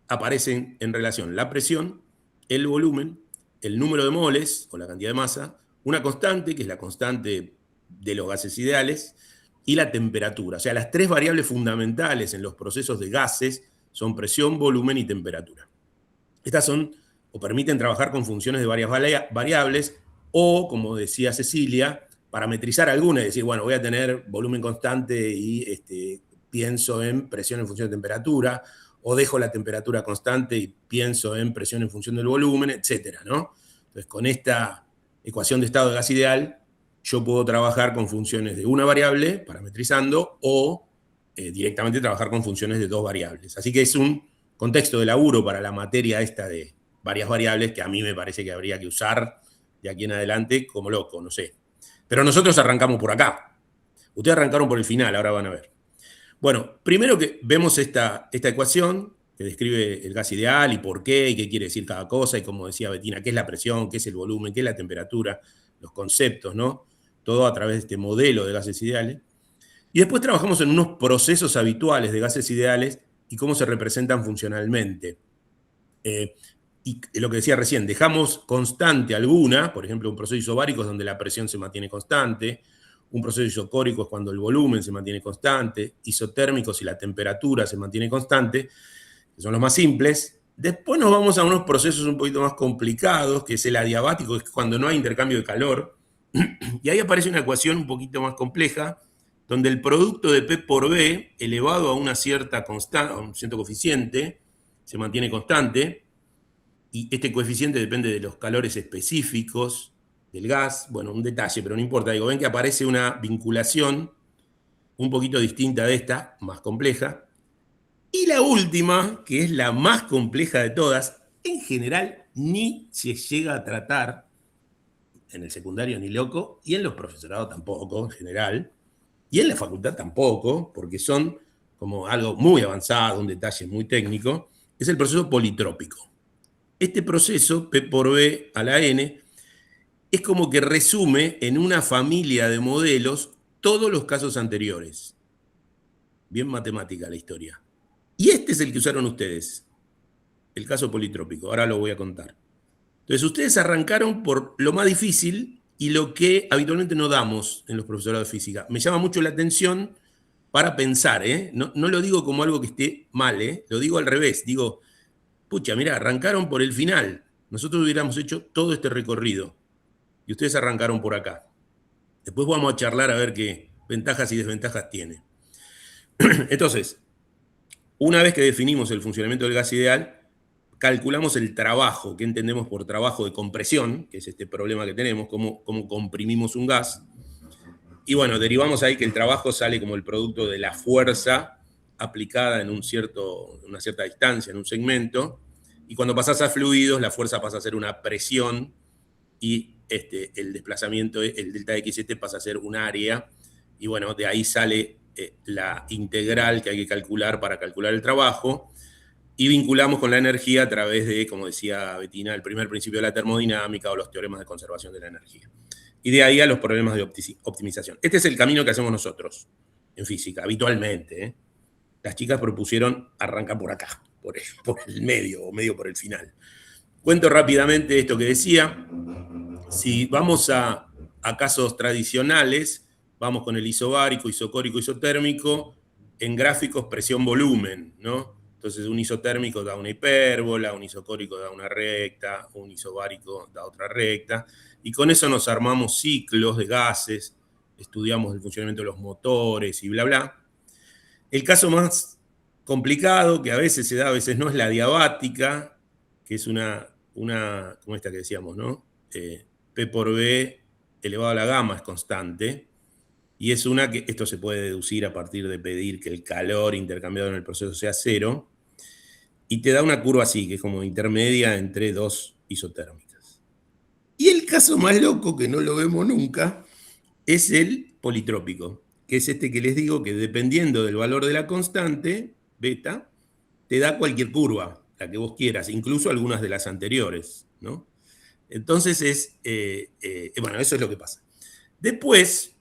aparecen en relación la presión, el volumen, el número de moles, o la cantidad de masa, una constante, que es la constante de los gases ideales, y la temperatura. O sea, las tres variables fundamentales en los procesos de gases son presión, volumen y temperatura. Estas son, o permiten trabajar con funciones de varias variables, o, como decía Cecilia, parametrizar alguna, es decir, bueno, voy a tener volumen constante y pienso en presión en función de temperatura, o dejo la temperatura constante y pienso en presión en función del volumen, etcétera, ¿no? Entonces, con esta ecuación de estado de gas ideal, yo puedo trabajar con funciones de una variable, parametrizando, o directamente trabajar con funciones de dos variables. Así que es un contexto de laburo para la materia esta de varias variables que a mí me parece que habría que usar de aquí en adelante como loco, no sé. Pero nosotros arrancamos por acá. Ustedes arrancaron por el final, ahora van a ver. Bueno, primero que vemos esta ecuación que describe el gas ideal y por qué, y qué quiere decir cada cosa, y como decía Bettina, qué es la presión, qué es el volumen, qué es la temperatura, los conceptos, ¿no? Todo a través de este modelo de gases ideales. Y después trabajamos en unos procesos habituales de gases ideales y cómo se representan funcionalmente. Y lo que decía recién, dejamos constante alguna, por ejemplo, un proceso isobárico es donde la presión se mantiene constante, un proceso isocórico es cuando el volumen se mantiene constante, isotérmico si la temperatura se mantiene constante, que son los más simples. Después nos vamos a unos procesos un poquito más complicados, que es el adiabático, que es cuando no hay intercambio de calor, y ahí aparece una ecuación un poquito más compleja, donde el producto de P por B, elevado a una cierta constante, a un cierto coeficiente, se mantiene constante, y este coeficiente depende de los calores específicos del gas. Bueno, un detalle, pero no importa. Digo, ven que aparece una vinculación un poquito distinta de esta, más compleja. Y la última, que es la más compleja de todas, en general ni se llega a tratar en el secundario ni loco, y en los profesorados tampoco, en general, y en la facultad tampoco, porque son como algo muy avanzado, un detalle muy técnico, es el proceso politrópico. Este proceso, P por B a la N, es como que resume en una familia de modelos todos los casos anteriores. Bien matemática la historia. Y este es el que usaron ustedes, el caso politrópico. Ahora lo voy a contar. Entonces, ustedes arrancaron por lo más difícil y lo que habitualmente no damos en los profesorados de física. Me llama mucho la atención para pensar, ¿eh? No lo digo como algo que esté mal, ¿eh? Lo digo al revés. Digo, pucha, mirá, arrancaron por el final. Nosotros hubiéramos hecho todo este recorrido y ustedes arrancaron por acá. Después vamos a charlar a ver qué ventajas y desventajas tiene. Entonces, una vez que definimos el funcionamiento del gas ideal, calculamos el trabajo, que entendemos por trabajo de compresión, que es este problema que tenemos, cómo comprimimos un gas. Y bueno, derivamos ahí que el trabajo sale como el producto de la fuerza aplicada en una cierta distancia, en un segmento, y cuando pasas a fluidos, la fuerza pasa a ser una presión y el desplazamiento, el delta X pasa a ser un área, y bueno, de ahí sale la integral que hay que calcular para calcular el trabajo, y vinculamos con la energía a través de, como decía Bettina, el primer principio de la termodinámica o los teoremas de conservación de la energía. Y de ahí a los problemas de optimización. Este es el camino que hacemos nosotros en física, habitualmente, ¿eh? Las chicas propusieron arrancar por acá, por el medio, o medio por el final. Cuento rápidamente esto que decía. Si vamos a casos tradicionales, vamos con el isobárico, isocórico, isotérmico, en gráficos presión-volumen, ¿no? Entonces un isotérmico da una hipérbola, un isocórico da una recta, un isobárico da otra recta, y con eso nos armamos ciclos de gases, estudiamos el funcionamiento de los motores y bla, bla. El caso más complicado, que a veces se da, a veces no, es la adiabática, que es una como esta que decíamos, ¿no? P por B elevado a la gamma es constante, y es una que esto se puede deducir a partir de pedir que el calor intercambiado en el proceso sea cero, y te da una curva así, que es como intermedia entre dos isotérmicas. Y el caso más loco, que no lo vemos nunca, es el politrópico, que es este que les digo que dependiendo del valor de la constante, beta, te da cualquier curva, la que vos quieras, incluso algunas de las anteriores, ¿no? Entonces bueno, eso es lo que pasa. Después,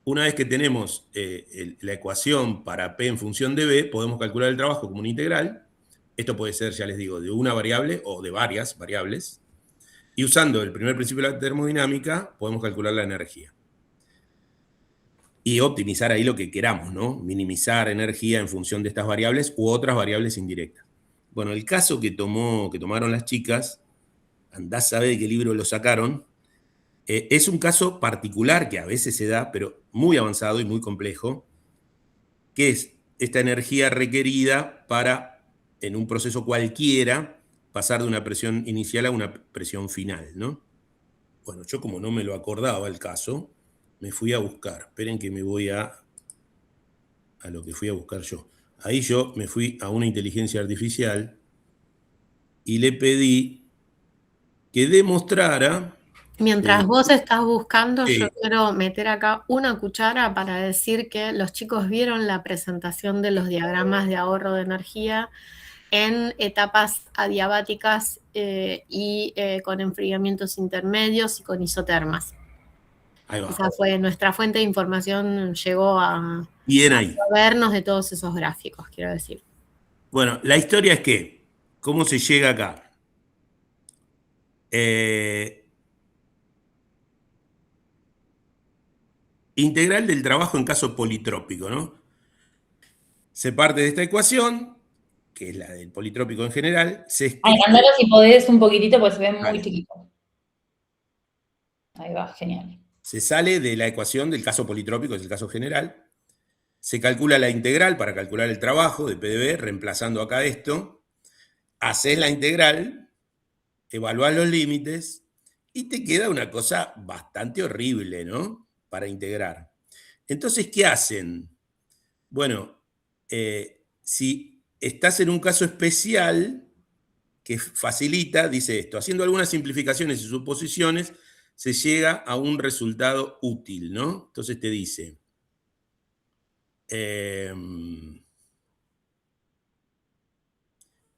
una vez que tenemos la ecuación para P en función de B, podemos calcular el trabajo como una integral. Esto puede ser, ya les digo, de una variable o de varias variables. Y usando el primer principio de la termodinámica, podemos calcular la energía. Y optimizar ahí lo que queramos, ¿no? Minimizar energía en función de estas variables u otras variables indirectas. Bueno, el caso que tomaron las chicas, andá a saber de qué libro lo sacaron, es un caso particular que a veces se da, pero muy avanzado y muy complejo, que es esta energía requerida para, en un proceso cualquiera, pasar de una presión inicial a una presión final, ¿no? Bueno, yo como no me lo acordaba el caso, me fui a buscar. Esperen que me voy a lo que fui a buscar yo. Ahí yo me fui a una inteligencia artificial y le pedí que demostrara... Mientras vos estás buscando, yo sí, quiero meter acá una cuchara para decir que los chicos vieron la presentación de los diagramas de ahorro de energía en etapas adiabáticas y con enfriamientos intermedios y con isotermas. ahí va. Esa fue nuestra fuente de información, llegó a Bien ahí. vernos de todos esos gráficos, quiero decir. Bueno, la historia es que, ¿cómo se llega acá? Integral del trabajo en caso politrópico, ¿no? Se parte de esta ecuación, que es la del politrópico en general, se escribe... Agrandalo si podés un poquitito, porque se ve muy Vale. chiquito. Ahí va, genial. Se sale de la ecuación del caso politrópico, es el caso general. Se calcula la integral para calcular el trabajo de PdB, reemplazando acá esto. Haces la integral, evaluás los límites y te queda una cosa bastante horrible, ¿no? Para integrar. Entonces, ¿qué hacen? Bueno, si estás en un caso especial que facilita, dice esto, haciendo algunas simplificaciones y suposiciones, se llega a un resultado útil, ¿no? Entonces te dice,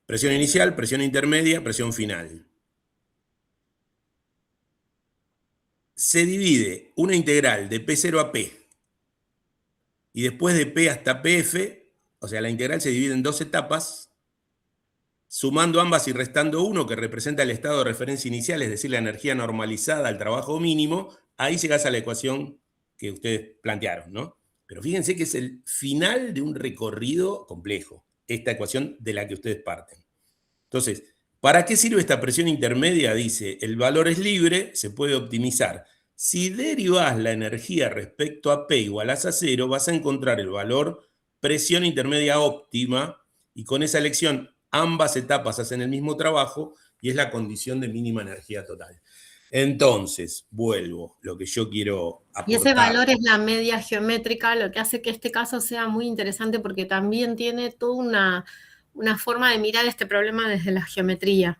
presión inicial, presión intermedia, presión final. Se divide una integral de P0 a P y después de P hasta PF, o sea, la integral se divide en dos etapas, sumando ambas y restando 1, que representa el estado de referencia inicial, es decir, la energía normalizada al trabajo mínimo, ahí llegas a la ecuación que ustedes plantearon, ¿no? Pero fíjense que es el final de un recorrido complejo, esta ecuación de la que ustedes parten. Entonces, ¿para qué sirve esta presión intermedia? Dice, el valor es libre, se puede optimizar. Si derivás la energía respecto a P igual a 0, vas a encontrar el valor presión intermedia óptima y con esa elección ambas etapas hacen el mismo trabajo y es la condición de mínima energía total. Entonces, vuelvo, lo que yo quiero aportar. Y ese valor es la media geométrica, lo que hace que este caso sea muy interesante porque también tiene toda una forma de mirar este problema desde la geometría.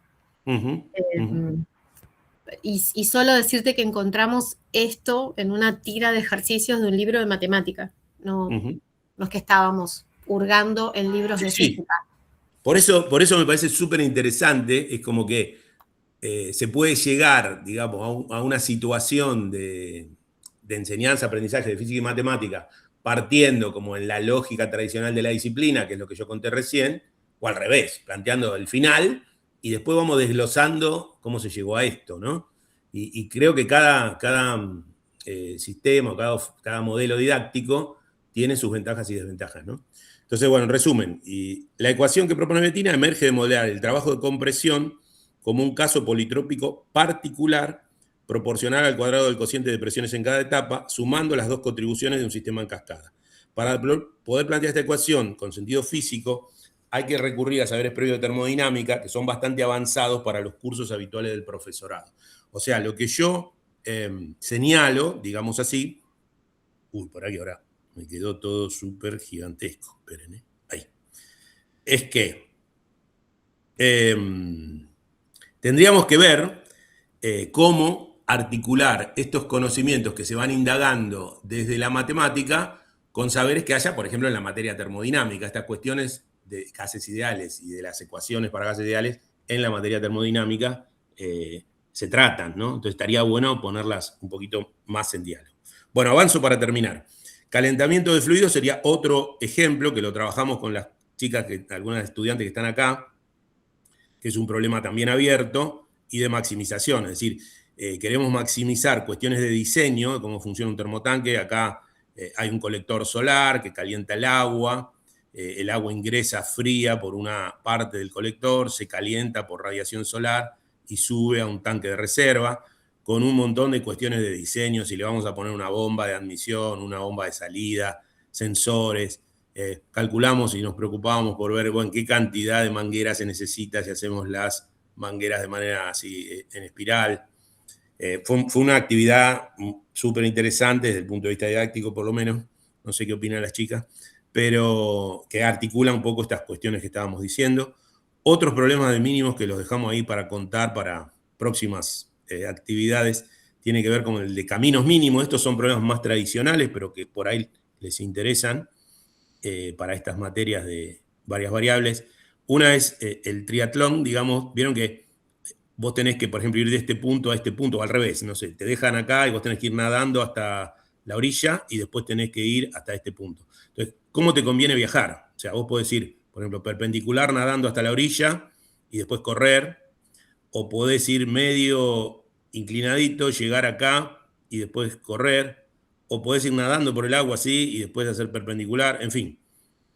Y solo decirte que encontramos esto en una tira de ejercicios de un libro de matemática, no es que estábamos hurgando en libros de física. Por eso me parece súper interesante, es como que se puede llegar, digamos, a una situación de enseñanza, aprendizaje de física y matemática, partiendo como en la lógica tradicional de la disciplina, que es lo que yo conté recién, o al revés, planteando el final, y después vamos desglosando cómo se llegó a esto, ¿no? Y creo que cada sistema, cada modelo didáctico tiene sus ventajas y desventajas, ¿no? Entonces, bueno, en resumen, y la ecuación que propone Bettina emerge de modelar el trabajo de compresión como un caso politrópico particular proporcional al cuadrado del cociente de presiones en cada etapa, sumando las dos contribuciones de un sistema en cascada. Para poder plantear esta ecuación con sentido físico, hay que recurrir a saberes previos de termodinámica, que son bastante avanzados para los cursos habituales del profesorado. O sea, lo que yo señalo, digamos así, por ahí ahora me quedó todo súper gigantesco, esperen, ahí, es que tendríamos que ver cómo articular estos conocimientos que se van indagando desde la matemática con saberes que haya, por ejemplo, en la materia termodinámica. Estas cuestiones de gases ideales y de las ecuaciones para gases ideales en la materia termodinámica se tratan, ¿no? Entonces estaría bueno ponerlas un poquito más en diálogo. Bueno, avanzo para terminar. Calentamiento de fluidos sería otro ejemplo que lo trabajamos con las chicas, algunas estudiantes que están acá, que es un problema también abierto, y de maximización, es decir, queremos maximizar cuestiones de diseño, de cómo funciona un termotanque. Acá hay un colector solar que calienta el agua ingresa fría por una parte del colector, se calienta por radiación solar y sube a un tanque de reserva, con un montón de cuestiones de diseño, si le vamos a poner una bomba de admisión, una bomba de salida, sensores. Calculamos y nos preocupábamos por ver, bueno, qué cantidad de mangueras se necesita si hacemos las mangueras de manera así en espiral. Fue una actividad súper interesante desde el punto de vista didáctico, por lo menos. No sé qué opinan las chicas, pero que articula un poco estas cuestiones que estábamos diciendo. Otros problemas de mínimos que los dejamos ahí para contar para próximas actividades tiene que ver con el de caminos mínimos. Estos son problemas más tradicionales, pero que por ahí les interesan para estas materias de varias variables. Una es el triatlón, digamos, vieron que vos tenés que, por ejemplo, ir de este punto a este punto, o al revés, no sé, te dejan acá y vos tenés que ir nadando hasta la orilla y después tenés que ir hasta este punto. Entonces, ¿cómo te conviene viajar? O sea, vos podés ir, por ejemplo, perpendicular nadando hasta la orilla y después correr, o podés ir medio inclinadito, llegar acá y después correr, o podés ir nadando por el agua así y después hacer perpendicular. En fin,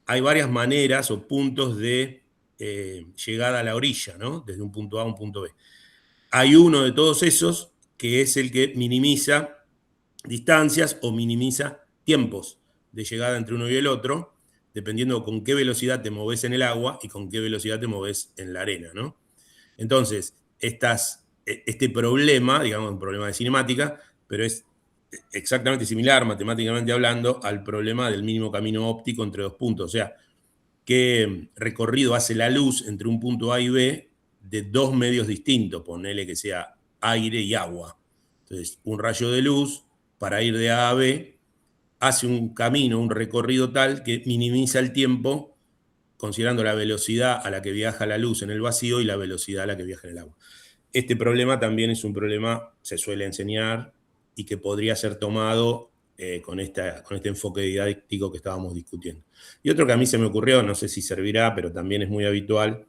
hay varias maneras o puntos de llegada a la orilla, ¿no? Desde un punto A a un punto B. Hay uno de todos esos que es el que minimiza distancias o minimiza tiempos de llegada entre uno y el otro, dependiendo con qué velocidad te moves en el agua y con qué velocidad te moves en la arena, ¿no? Entonces, este problema, digamos, un problema de cinemática, pero es exactamente similar, matemáticamente hablando, al problema del mínimo camino óptico entre dos puntos. O sea, qué recorrido hace la luz entre un punto A y B de dos medios distintos, ponele que sea aire y agua. Entonces, un rayo de luz, para ir de A a B, hace un camino, un recorrido tal que minimiza el tiempo, considerando la velocidad a la que viaja la luz en el vacío y la velocidad a la que viaja en el agua. Este problema también es un problema, se suele enseñar, y que podría ser tomado con este enfoque didáctico que estábamos discutiendo. Y otro que a mí se me ocurrió, no sé si servirá, pero también es muy habitual,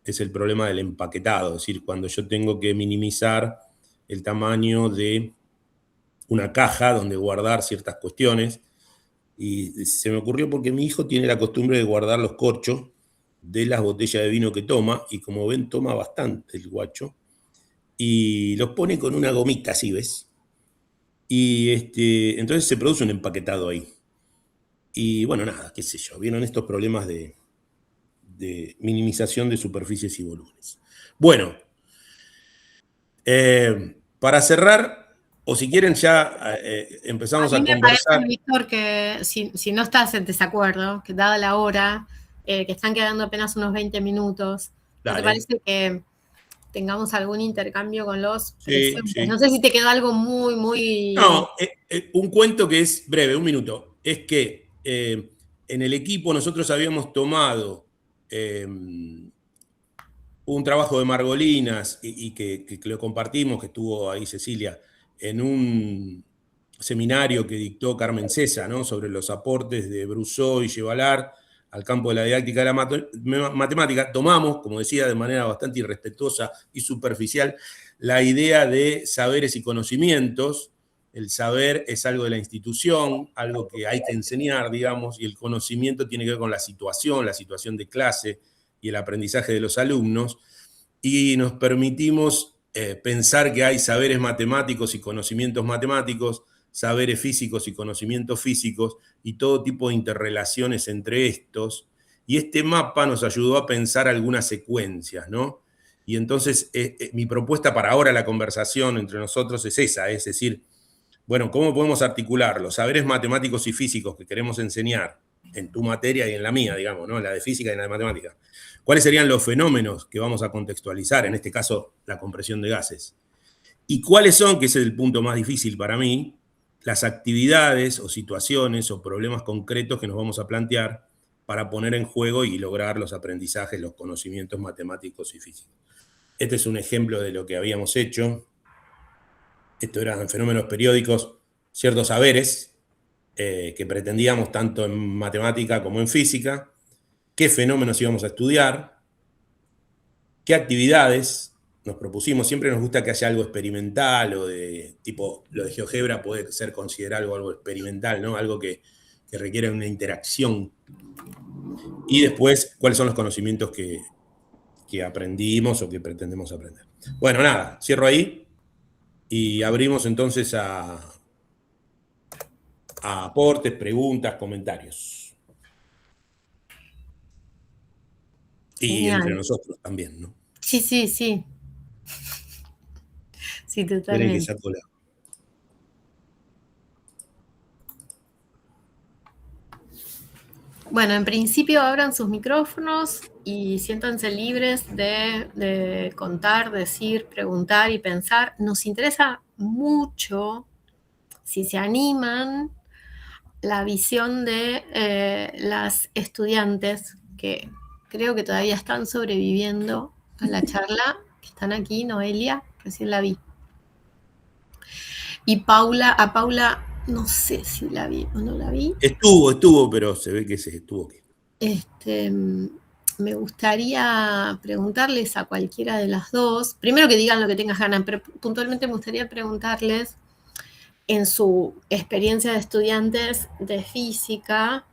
es el problema del empaquetado. Es decir, cuando yo tengo que minimizar el tamaño de una caja donde guardar ciertas cuestiones. Y se me ocurrió porque mi hijo tiene la costumbre de guardar los corchos de las botellas de vino que toma, y como ven, toma bastante el guacho, y los pone con una gomita, así, ¿ves? Y entonces se produce un empaquetado ahí. Y bueno, nada, qué sé yo, vieron estos problemas de minimización de superficies y volúmenes. Bueno, para cerrar, o si quieren ya empezamos a conversar. Me parece, Víctor, que si no estás en desacuerdo, que dada la hora, que están quedando apenas unos 20 minutos, ¿no te parece que tengamos algún intercambio con los presentes? Sí. No sé si te quedó algo muy... No, un cuento que es breve, un minuto. Es que en el equipo nosotros habíamos tomado un trabajo de Margolinas y que lo compartimos, que estuvo ahí Cecilia, en un seminario que dictó Carmen Cesa, ¿no? Sobre los aportes de Brousseau y Gevalard al campo de la didáctica de la matemática. Tomamos, como decía, de manera bastante irrespetuosa y superficial, la idea de saberes y conocimientos. El saber es algo de la institución, algo que hay que enseñar, digamos, y el conocimiento tiene que ver con la situación de clase y el aprendizaje de los alumnos, y nos permitimos pensar que hay saberes matemáticos y conocimientos matemáticos, saberes físicos y conocimientos físicos, y todo tipo de interrelaciones entre estos, y este mapa nos ayudó a pensar algunas secuencias, ¿no? Y entonces mi propuesta para ahora la conversación entre nosotros es esa, es decir, bueno, ¿cómo podemos articular los saberes matemáticos y físicos que queremos enseñar en tu materia y en la mía, digamos, ¿no? En la de física y en la de matemática? ¿Cuáles serían los fenómenos que vamos a contextualizar? En este caso, la compresión de gases. ¿Y cuáles son, que ese es el punto más difícil para mí, las actividades o situaciones o problemas concretos que nos vamos a plantear para poner en juego y lograr los aprendizajes, los conocimientos matemáticos y físicos? Este es un ejemplo de lo que habíamos hecho. Esto eran fenómenos periódicos, ciertos saberes que pretendíamos tanto en matemática como en física, qué fenómenos íbamos a estudiar, qué actividades nos propusimos. Siempre nos gusta que haya algo experimental o de tipo, lo de GeoGebra puede ser considerado algo experimental, ¿no? Algo que requiere una interacción. Y después, cuáles son los conocimientos que aprendimos o que pretendemos aprender. Bueno, nada, cierro ahí y abrimos entonces a aportes, preguntas, comentarios. Y Genial. entre nosotros también, ¿no? Sí. Sí, Esperen que totalmente. saco la... Bueno, en principio abran sus micrófonos y siéntanse libres de contar, decir, preguntar y pensar. Nos interesa mucho, si se animan, la visión de las estudiantes que creo que todavía están sobreviviendo a la charla, que están aquí, Noelia, recién la vi. Y a Paula, no sé si la vi o no la vi. Estuvo, pero se ve que se estuvo. Me gustaría preguntarles a cualquiera de las dos, primero que digan lo que tengas ganas, pero puntualmente me gustaría preguntarles, en su experiencia de estudiantes de física,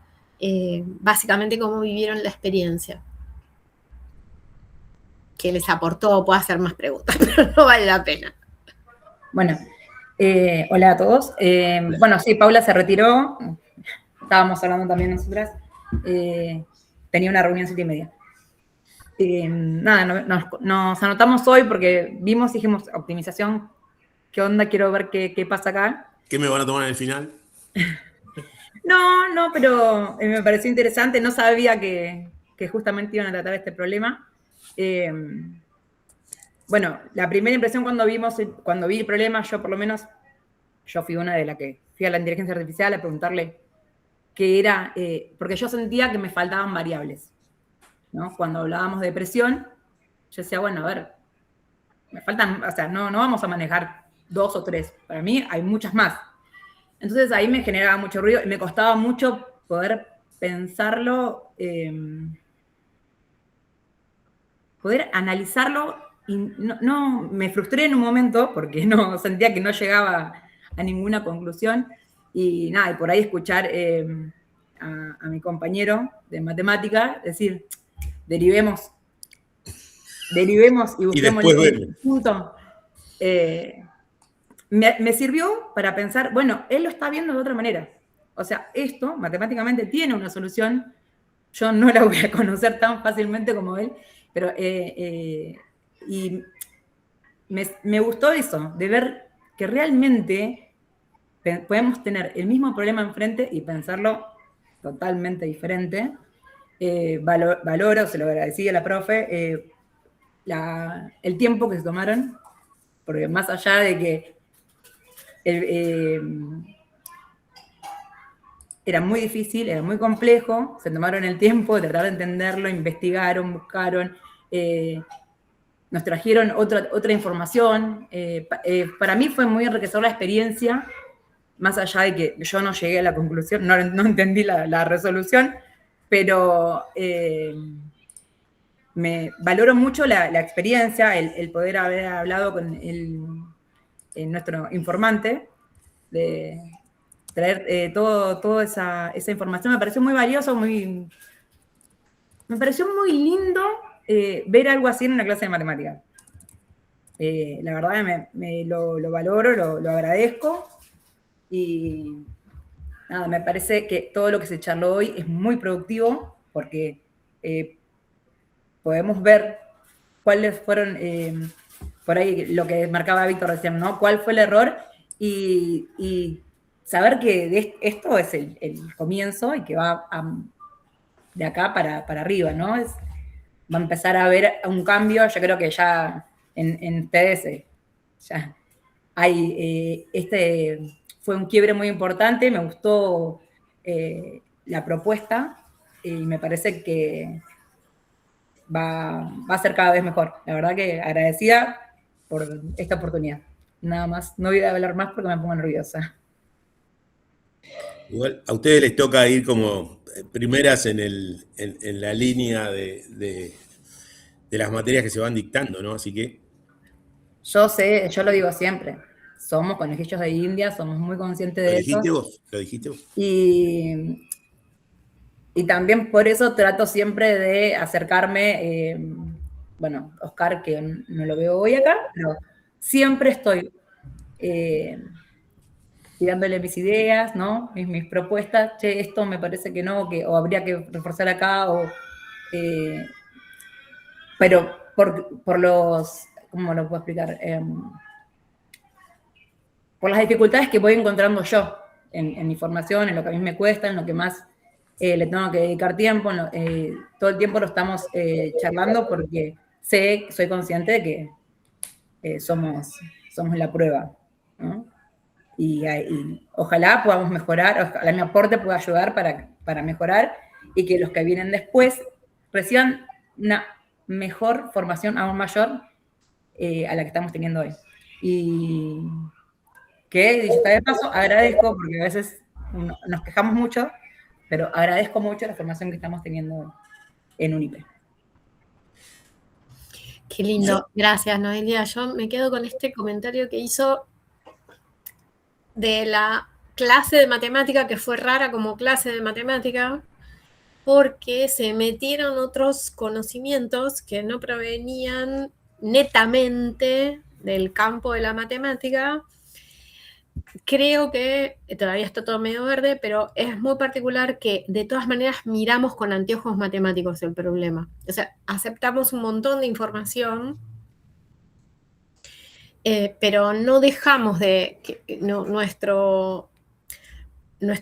básicamente cómo vivieron la experiencia. ¿Qué les aportó? Puedo hacer más preguntas, pero no vale la pena. Bueno, hola a todos. Bueno, sí, Paula se retiró. Estábamos hablando también nosotras. Tenía una reunión 7:30. Nada, nos anotamos hoy porque vimos y dijimos, optimización, ¿qué onda? Quiero ver qué pasa acá. ¿Qué me van a tomar en el final? No, pero me pareció interesante. No sabía que justamente iban a tratar este problema. Bueno, la primera impresión cuando vi el problema, yo por lo menos, yo fui una de las que fui a la inteligencia artificial a preguntarle qué era, porque yo sentía que me faltaban variables, ¿no? Cuando hablábamos de presión, yo decía, bueno, a ver, me faltan, o sea, no vamos a manejar 2 o 3, para mí hay muchas más. Entonces ahí me generaba mucho ruido y me costaba mucho poder pensarlo, poder analizarlo. Y no, me frustré en un momento porque no sentía que no llegaba a ninguna conclusión. Y nada, y por ahí escuchar a mi compañero de matemática decir, derivemos y busquemos el punto. Me sirvió para pensar, bueno, él lo está viendo de otra manera. O sea, esto matemáticamente tiene una solución. Yo no la voy a conocer tan fácilmente como él, pero... y me gustó eso, de ver que realmente podemos tener el mismo problema enfrente y pensarlo totalmente diferente. Valoro, se lo agradecí a la profe, el tiempo que se tomaron, porque más allá de que era muy difícil, era muy complejo, se tomaron el tiempo de tratar de entenderlo, investigaron, buscaron, nos trajeron otra información. Para mí fue muy enriquecedora la experiencia, más allá de que yo no llegué a la conclusión, no entendí la resolución, pero me valoro mucho la experiencia, el poder haber hablado con nuestro informante, de traer toda esa información. Me pareció muy valioso, me pareció muy lindo ver algo así en una clase de matemáticas. La verdad lo valoro, lo agradezco y nada, me parece que todo lo que se charló hoy es muy productivo porque podemos ver cuáles fueron, por ahí lo que marcaba Víctor recién, ¿no? ¿Cuál fue el error? Y saber que esto es el comienzo y que va de acá para arriba, ¿no? Va a empezar a haber un cambio. Yo creo que ya en ustedes ya fue un quiebre muy importante, me gustó la propuesta y me parece que va a ser cada vez mejor. La verdad que agradecida por esta oportunidad. Nada más, no voy a hablar más porque me pongo nerviosa. Igual a ustedes les toca ir como primeras en la línea de las materias que se van dictando, ¿no? Así que... Yo sé, yo lo digo siempre, somos conejillos de India, somos muy conscientes de eso. ¿Lo dijiste vos? Y también por eso trato siempre de acercarme, bueno, Oscar, que no lo veo hoy acá, pero siempre estoy tirándole mis ideas, ¿no? Mis propuestas, che, esto me parece que no, o habría que reforzar acá, pero por los, ¿cómo lo puedo explicar? Por las dificultades que voy encontrando yo en mi formación, en lo que a mí me cuesta, en lo que más le tengo que dedicar tiempo, todo el tiempo lo estamos charlando porque soy consciente de que somos la prueba, ¿no? Y ojalá podamos mejorar, ojalá mi aporte pueda ayudar para mejorar y que los que vienen después reciban una mejor formación aún mayor a la que estamos teniendo hoy. Y que, dicho de paso, agradezco, porque a veces nos quejamos mucho, pero agradezco mucho la formación que estamos teniendo en UNIPE. Qué lindo, gracias Noelia. Yo me quedo con este comentario que hizo de la clase de matemática, que fue rara como clase de matemática, porque se metieron otros conocimientos que no provenían netamente del campo de la matemática. Creo que todavía está todo medio verde, pero es muy particular que de todas maneras miramos con anteojos matemáticos el problema. O sea, aceptamos un montón de información, pero no dejamos nuestro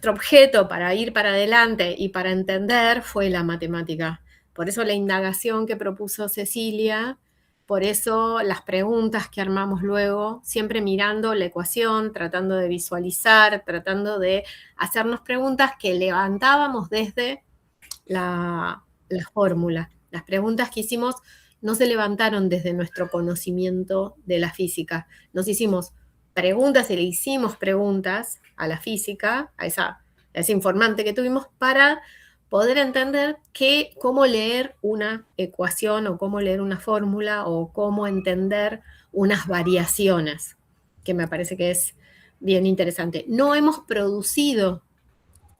objeto para ir para adelante y para entender fue la matemática. Por eso la indagación que propuso Cecilia, por eso las preguntas que armamos luego, siempre mirando la ecuación, tratando de visualizar, tratando de hacernos preguntas que levantábamos desde la fórmula. Las preguntas que hicimos no se levantaron desde nuestro conocimiento de la física. Nos hicimos preguntas y le hicimos preguntas a la física, a ese informante que tuvimos, para poder entender cómo leer una ecuación o cómo leer una fórmula o cómo entender unas variaciones, que me parece que es bien interesante. No hemos producido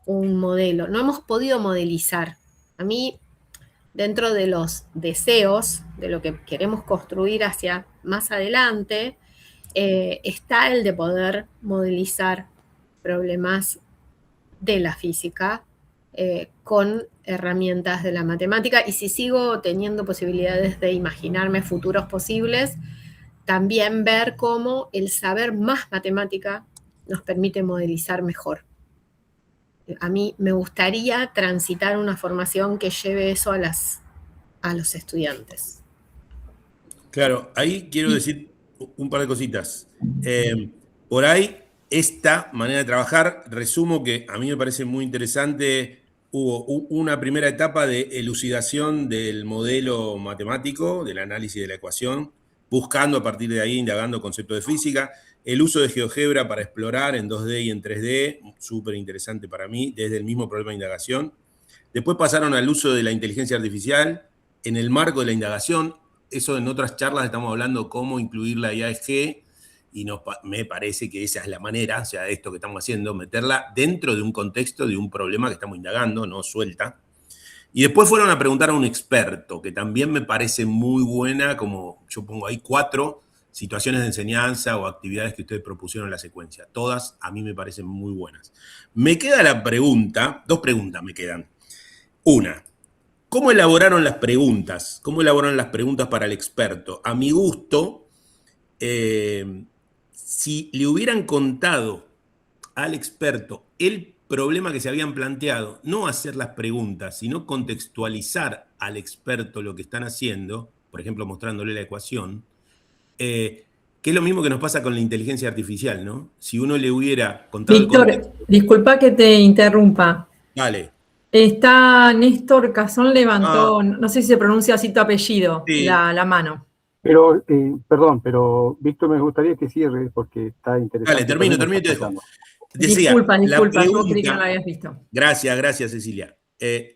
un modelo, no hemos podido modelizar. A mí, dentro de los deseos, de lo que queremos construir hacia más adelante, está el de poder modelizar problemas de la física con herramientas de la matemática, y si sigo teniendo posibilidades de imaginarme futuros posibles, también ver cómo el saber más matemática nos permite modelizar mejor. A mí me gustaría transitar una formación que lleve eso a los estudiantes. Claro, ahí quiero decir un par de cositas. Por ahí, esta manera de trabajar, resumo que a mí me parece muy interesante. Hubo una primera etapa de elucidación del modelo matemático, del análisis de la ecuación, buscando a partir de ahí, indagando conceptos de física, el uso de GeoGebra para explorar en 2D y en 3D, súper interesante para mí, desde el mismo problema de indagación. Después pasaron al uso de la inteligencia artificial en el marco de la indagación. Eso en otras charlas estamos hablando cómo incluir la IASG, y me parece que esa es la manera, o sea, esto que estamos haciendo, meterla dentro de un contexto de un problema que estamos indagando, no suelta. Y después fueron a preguntar a un experto, que también me parece muy buena, como yo pongo ahí 4 situaciones de enseñanza o actividades que ustedes propusieron en la secuencia. Todas a mí me parecen muy buenas. Me queda la pregunta, 2 preguntas me quedan. Una, ¿cómo elaboraron las preguntas? ¿Cómo elaboraron las preguntas para el experto? A mi gusto, si le hubieran contado al experto el problema que se habían planteado, no hacer las preguntas, sino contextualizar al experto lo que están haciendo, por ejemplo, mostrándole la ecuación, que es lo mismo que nos pasa con la inteligencia artificial, ¿no? Si uno le hubiera contado Víctor, el contexto... disculpa que te interrumpa. Dale. Está Néstor Cazón, levantó, Ah, no sé si se pronuncia así tu apellido, sí. la mano. Pero, perdón, pero Víctor, me gustaría que cierre porque está interesante. Dale, termino y te dejo. Decía, Disculpa, la yo creí que pregunta, no la habías visto. gracias Cecilia.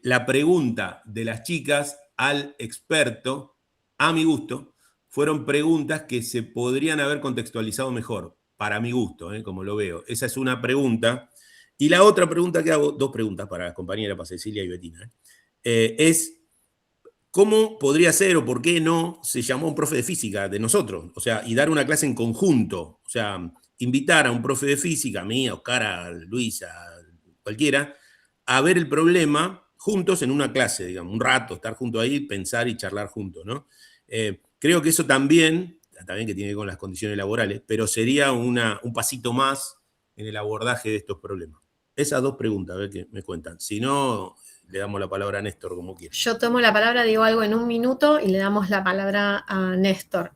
La pregunta de las chicas al experto, a mi gusto, fueron preguntas que se podrían haber contextualizado mejor, para mi gusto, como lo veo. Esa es una pregunta. Y la otra pregunta que hago, dos preguntas para las compañeras, para Cecilia y Betina, es ¿cómo podría ser o por qué no se llamó a un profe de física de nosotros? O sea, y dar una clase en conjunto. O sea, invitar a un profe de física, a mí, a Oscar, a Luis, a cualquiera, a ver el problema juntos en una clase, digamos, un rato, estar juntos ahí, pensar y charlar juntos, ¿no? Creo que eso también que tiene que ver con las condiciones laborales, pero sería un pasito más en el abordaje de estos problemas. Esas dos preguntas, a ver qué me cuentan. Si no, le damos la palabra a Néstor, como quiera. Yo tomo la palabra, digo algo en un minuto y le damos la palabra a Néstor.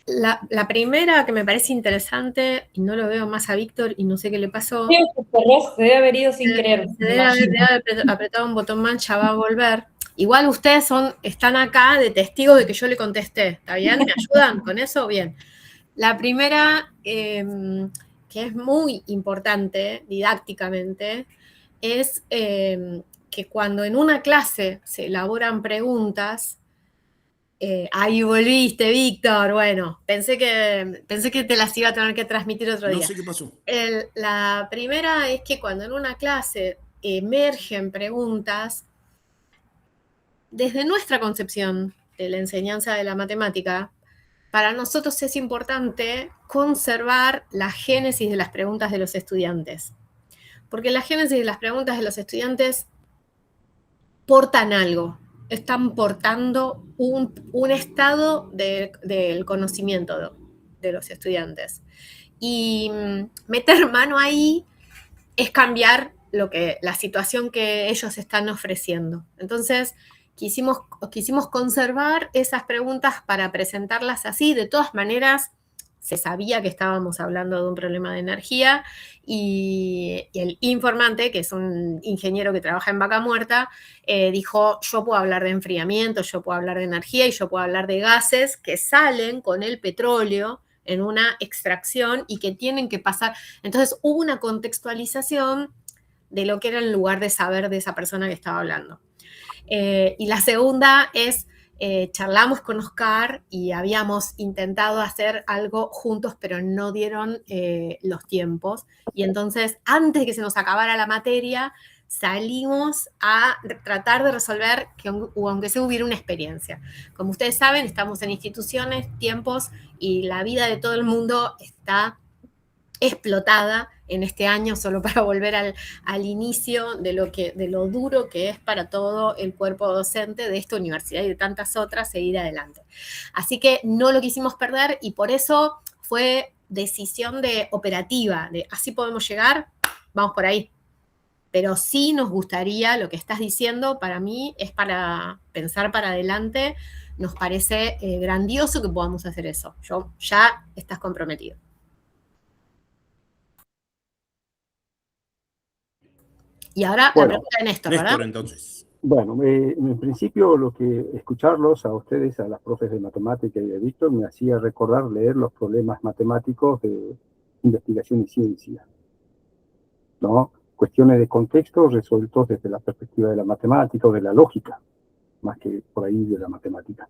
La primera que me parece interesante, y no lo veo más a Víctor y no sé qué le pasó. Se debe haber ido sin querer. Se debe haber apretado un botón mal, ya va a volver. Igual ustedes están acá de testigos de que yo le contesté. ¿Está bien? ¿Me ayudan con eso? Bien. La primera, que es muy importante didácticamente, es que cuando en una clase se elaboran preguntas, ahí volviste, Víctor, bueno, pensé que te las iba a tener que transmitir otro día. No sé qué pasó. La primera es que cuando en una clase emergen preguntas, desde nuestra concepción de la enseñanza de la matemática, para nosotros es importante conservar la génesis de las preguntas de los estudiantes. Porque la génesis de las preguntas de los estudiantes portan algo, están portando un estado del conocimiento de los estudiantes. Y meter mano ahí es cambiar la situación que ellos están ofreciendo. Entonces, quisimos conservar esas preguntas para presentarlas así. De todas maneras, se sabía que estábamos hablando de un problema de energía y el informante, que es un ingeniero que trabaja en Vaca Muerta, dijo, yo puedo hablar de enfriamiento, yo puedo hablar de energía y yo puedo hablar de gases que salen con el petróleo en una extracción y que tienen que pasar. Entonces hubo una contextualización de lo que era el lugar de saber de esa persona que estaba hablando. Y la segunda es, charlamos con Oscar y habíamos intentado hacer algo juntos, pero no dieron los tiempos. Y entonces, antes de que se nos acabara la materia, salimos a tratar de resolver que aunque se hubiera una experiencia. Como ustedes saben, estamos en instituciones, tiempos, y la vida de todo el mundo está explotada en este año, solo para volver al inicio de lo duro que es para todo el cuerpo docente de esta universidad y de tantas otras seguir adelante. Así que no lo quisimos perder y por eso fue decisión operativa, de así podemos llegar, vamos por ahí. Pero sí nos gustaría, lo que estás diciendo, para mí es para pensar para adelante, nos parece grandioso que podamos hacer eso. Ya estás comprometido. Y ahora la pregunta de Néstor, ¿verdad? Néstor, entonces. Bueno, en principio lo que escucharlos a ustedes, a las profes de matemática y de Víctor, me hacía recordar leer los problemas matemáticos de investigación y ciencia, ¿no? Cuestiones de contexto resueltos desde la perspectiva de la matemática o de la lógica, más que por ahí de la matemática.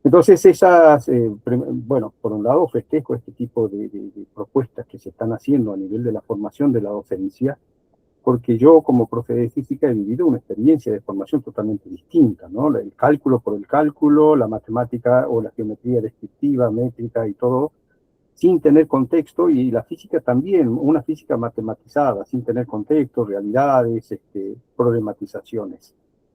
Entonces bueno, por un lado festejo este tipo de propuestas que se están haciendo a nivel de la formación de la docencia, porque yo como profe de física he vivido una experiencia de formación totalmente distinta, ¿no? El cálculo por el cálculo, la matemática o la geometría descriptiva, métrica y todo, sin tener contexto, y la física también, una física matematizada, sin tener contexto, realidades, problematizaciones.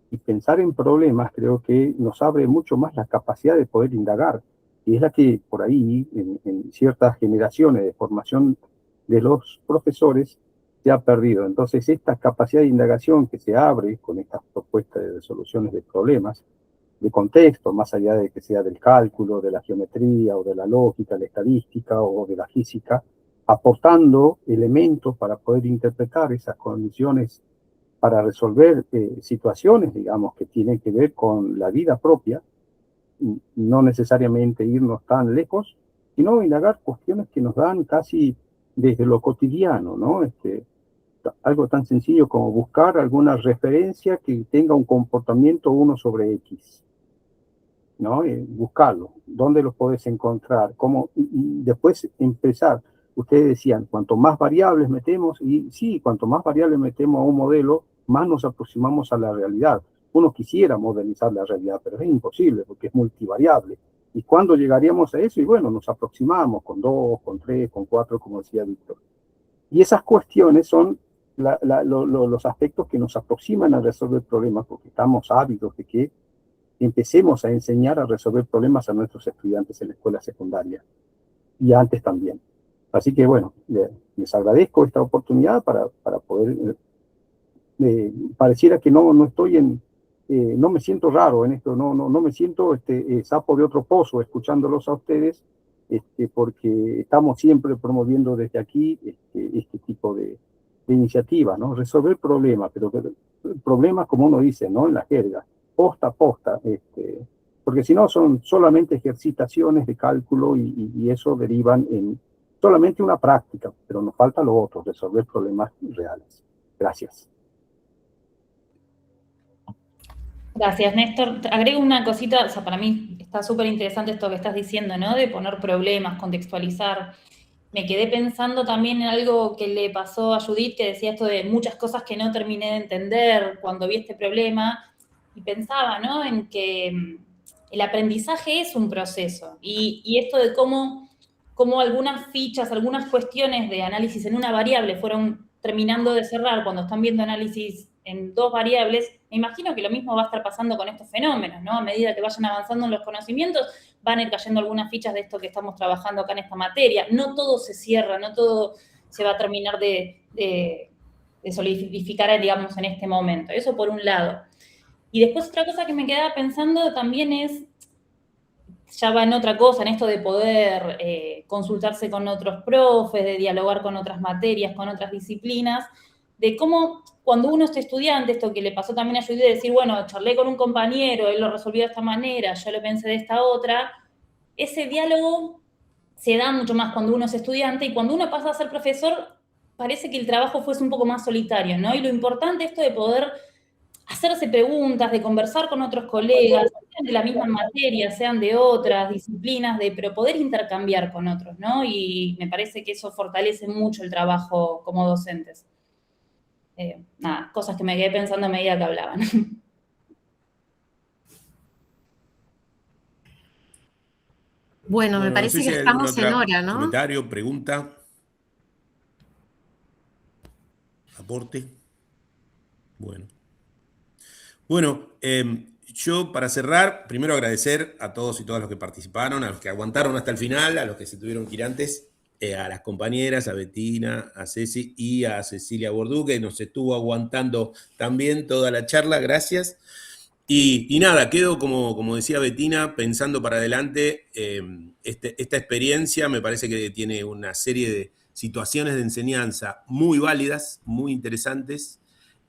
Y pensar en problemas creo que nos abre mucho más la capacidad de poder indagar, y es la que por ahí, en ciertas generaciones de formación de los profesores, se ha perdido. Entonces, esta capacidad de indagación que se abre con estas propuestas de resoluciones de problemas, contexto, más allá de que sea del cálculo, de la geometría o de la lógica, la estadística o de la física, aportando elementos para poder interpretar esas condiciones para resolver situaciones, digamos, que tienen que ver con la vida propia, no necesariamente irnos tan lejos, sino indagar cuestiones que nos dan casi desde lo cotidiano, ¿no? Algo tan sencillo como buscar alguna referencia que tenga un comportamiento 1 sobre X, ¿no? Buscarlo, ¿dónde los podés encontrar? ¿Cómo? Y después empezar. Ustedes decían, cuanto más variables metemos, y sí, cuanto más variables metemos a un modelo, más nos aproximamos a la realidad. Uno quisiera modelizar la realidad, pero es imposible porque es multivariable. ¿Y cuándo llegaríamos a eso? Y bueno, nos aproximamos con 2, con 3, con 4, como decía Víctor. Y esas cuestiones son los aspectos que nos aproximan a resolver problemas, porque estamos ávidos de que empecemos a enseñar a resolver problemas a nuestros estudiantes en la escuela secundaria y antes también. Así que bueno, les agradezco esta oportunidad para poder, pareciera que no estoy no me siento raro en esto, no me siento sapo de otro pozo escuchándolos a ustedes, porque estamos siempre promoviendo desde aquí este tipo de iniciativa, ¿no? Resolver problemas, pero problemas como uno dice, ¿no? En la jerga, posta a posta, porque si no son solamente ejercitaciones de cálculo y eso derivan en solamente una práctica, pero nos falta lo otro, resolver problemas reales. Gracias. Gracias, Néstor. Agrego una cosita, o sea, para mí está súper interesante esto que estás diciendo, ¿no? De poner problemas, contextualizar. Me quedé pensando también en algo que le pasó a Judith, que decía esto de muchas cosas que no terminé de entender cuando vi este problema, y pensaba, ¿no? En que el aprendizaje es un proceso, y esto de cómo algunas fichas, algunas cuestiones de análisis en una variable fueron terminando de cerrar cuando están viendo análisis en 2 variables, me imagino que lo mismo va a estar pasando con estos fenómenos, ¿no? A medida que vayan avanzando en los conocimientos, van a ir cayendo algunas fichas de esto que estamos trabajando acá en esta materia. No todo se cierra, no todo se va a terminar de solidificar, digamos, en este momento. Eso por un lado. Y después otra cosa que me quedaba pensando también es, ya va en otra cosa, en esto de poder consultarse con otros profes, de dialogar con otras materias, con otras disciplinas, de cómo cuando uno es estudiante, esto que le pasó también a Judith, de decir, bueno, charlé con un compañero, él lo resolvió de esta manera, yo lo pensé de esta otra, ese diálogo se da mucho más cuando uno es estudiante, y cuando uno pasa a ser profesor, parece que el trabajo fuese un poco más solitario, ¿no? Y lo importante es esto de poder hacerse preguntas, de conversar con otros colegas, sean de la misma materia, sean de otras disciplinas, pero poder intercambiar con otros, ¿no? Y me parece que eso fortalece mucho el trabajo como docentes. Nada, cosas que me quedé pensando a medida que hablaban. Bueno, me parece no sé que si hay estamos en algún hora, ¿no? comentario, pregunta, aporte. Bueno, yo para cerrar, primero agradecer a todos y todas los que participaron, a los que aguantaron hasta el final, a los que se tuvieron que ir antes, a las compañeras, a Bettina, a Ceci y a Cecilia Bordú, que nos estuvo aguantando también toda la charla, gracias. Y nada, quedo, como decía Bettina, pensando para adelante. Esta experiencia me parece que tiene una serie de situaciones de enseñanza muy válidas, muy interesantes,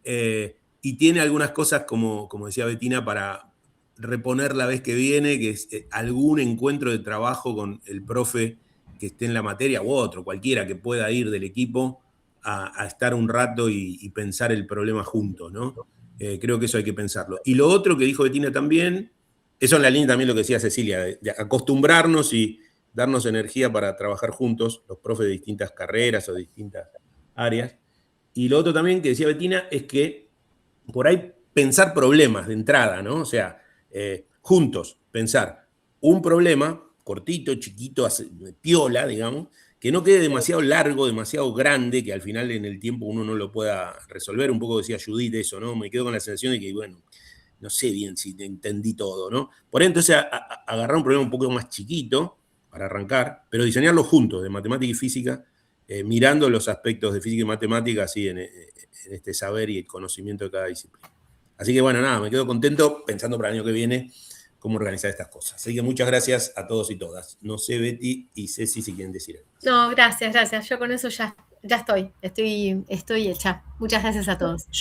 y tiene algunas cosas, como decía Bettina, para reponer la vez que viene, que es algún encuentro de trabajo con el profe que esté en la materia, u otro, cualquiera que pueda ir del equipo a estar un rato y pensar el problema juntos, ¿no? Creo que eso hay que pensarlo. Y lo otro que dijo Bettina también, eso en la línea también lo que decía Cecilia, de acostumbrarnos y darnos energía para trabajar juntos, los profes de distintas carreras o de distintas áreas. Y lo otro también que decía Bettina es que por ahí pensar problemas de entrada, ¿no? O sea, juntos pensar un problema cortito, chiquito, piola, digamos, que no quede demasiado largo, demasiado grande, que al final en el tiempo uno no lo pueda resolver. Un poco decía Judith eso, ¿no? Me quedo con la sensación de que, bueno, no sé bien si entendí todo, ¿no? Por ahí entonces agarrar un problema un poco más chiquito para arrancar, pero diseñarlo juntos, de matemática y física, mirando los aspectos de física y matemática así en este saber y el conocimiento de cada disciplina. Así que bueno, nada, me quedo contento pensando para el año que viene cómo organizar estas cosas. Así que muchas gracias a todos y todas. No sé, Betty y Ceci, si quieren decir algo. No, gracias. Yo con eso ya estoy hecha. Muchas gracias a todos.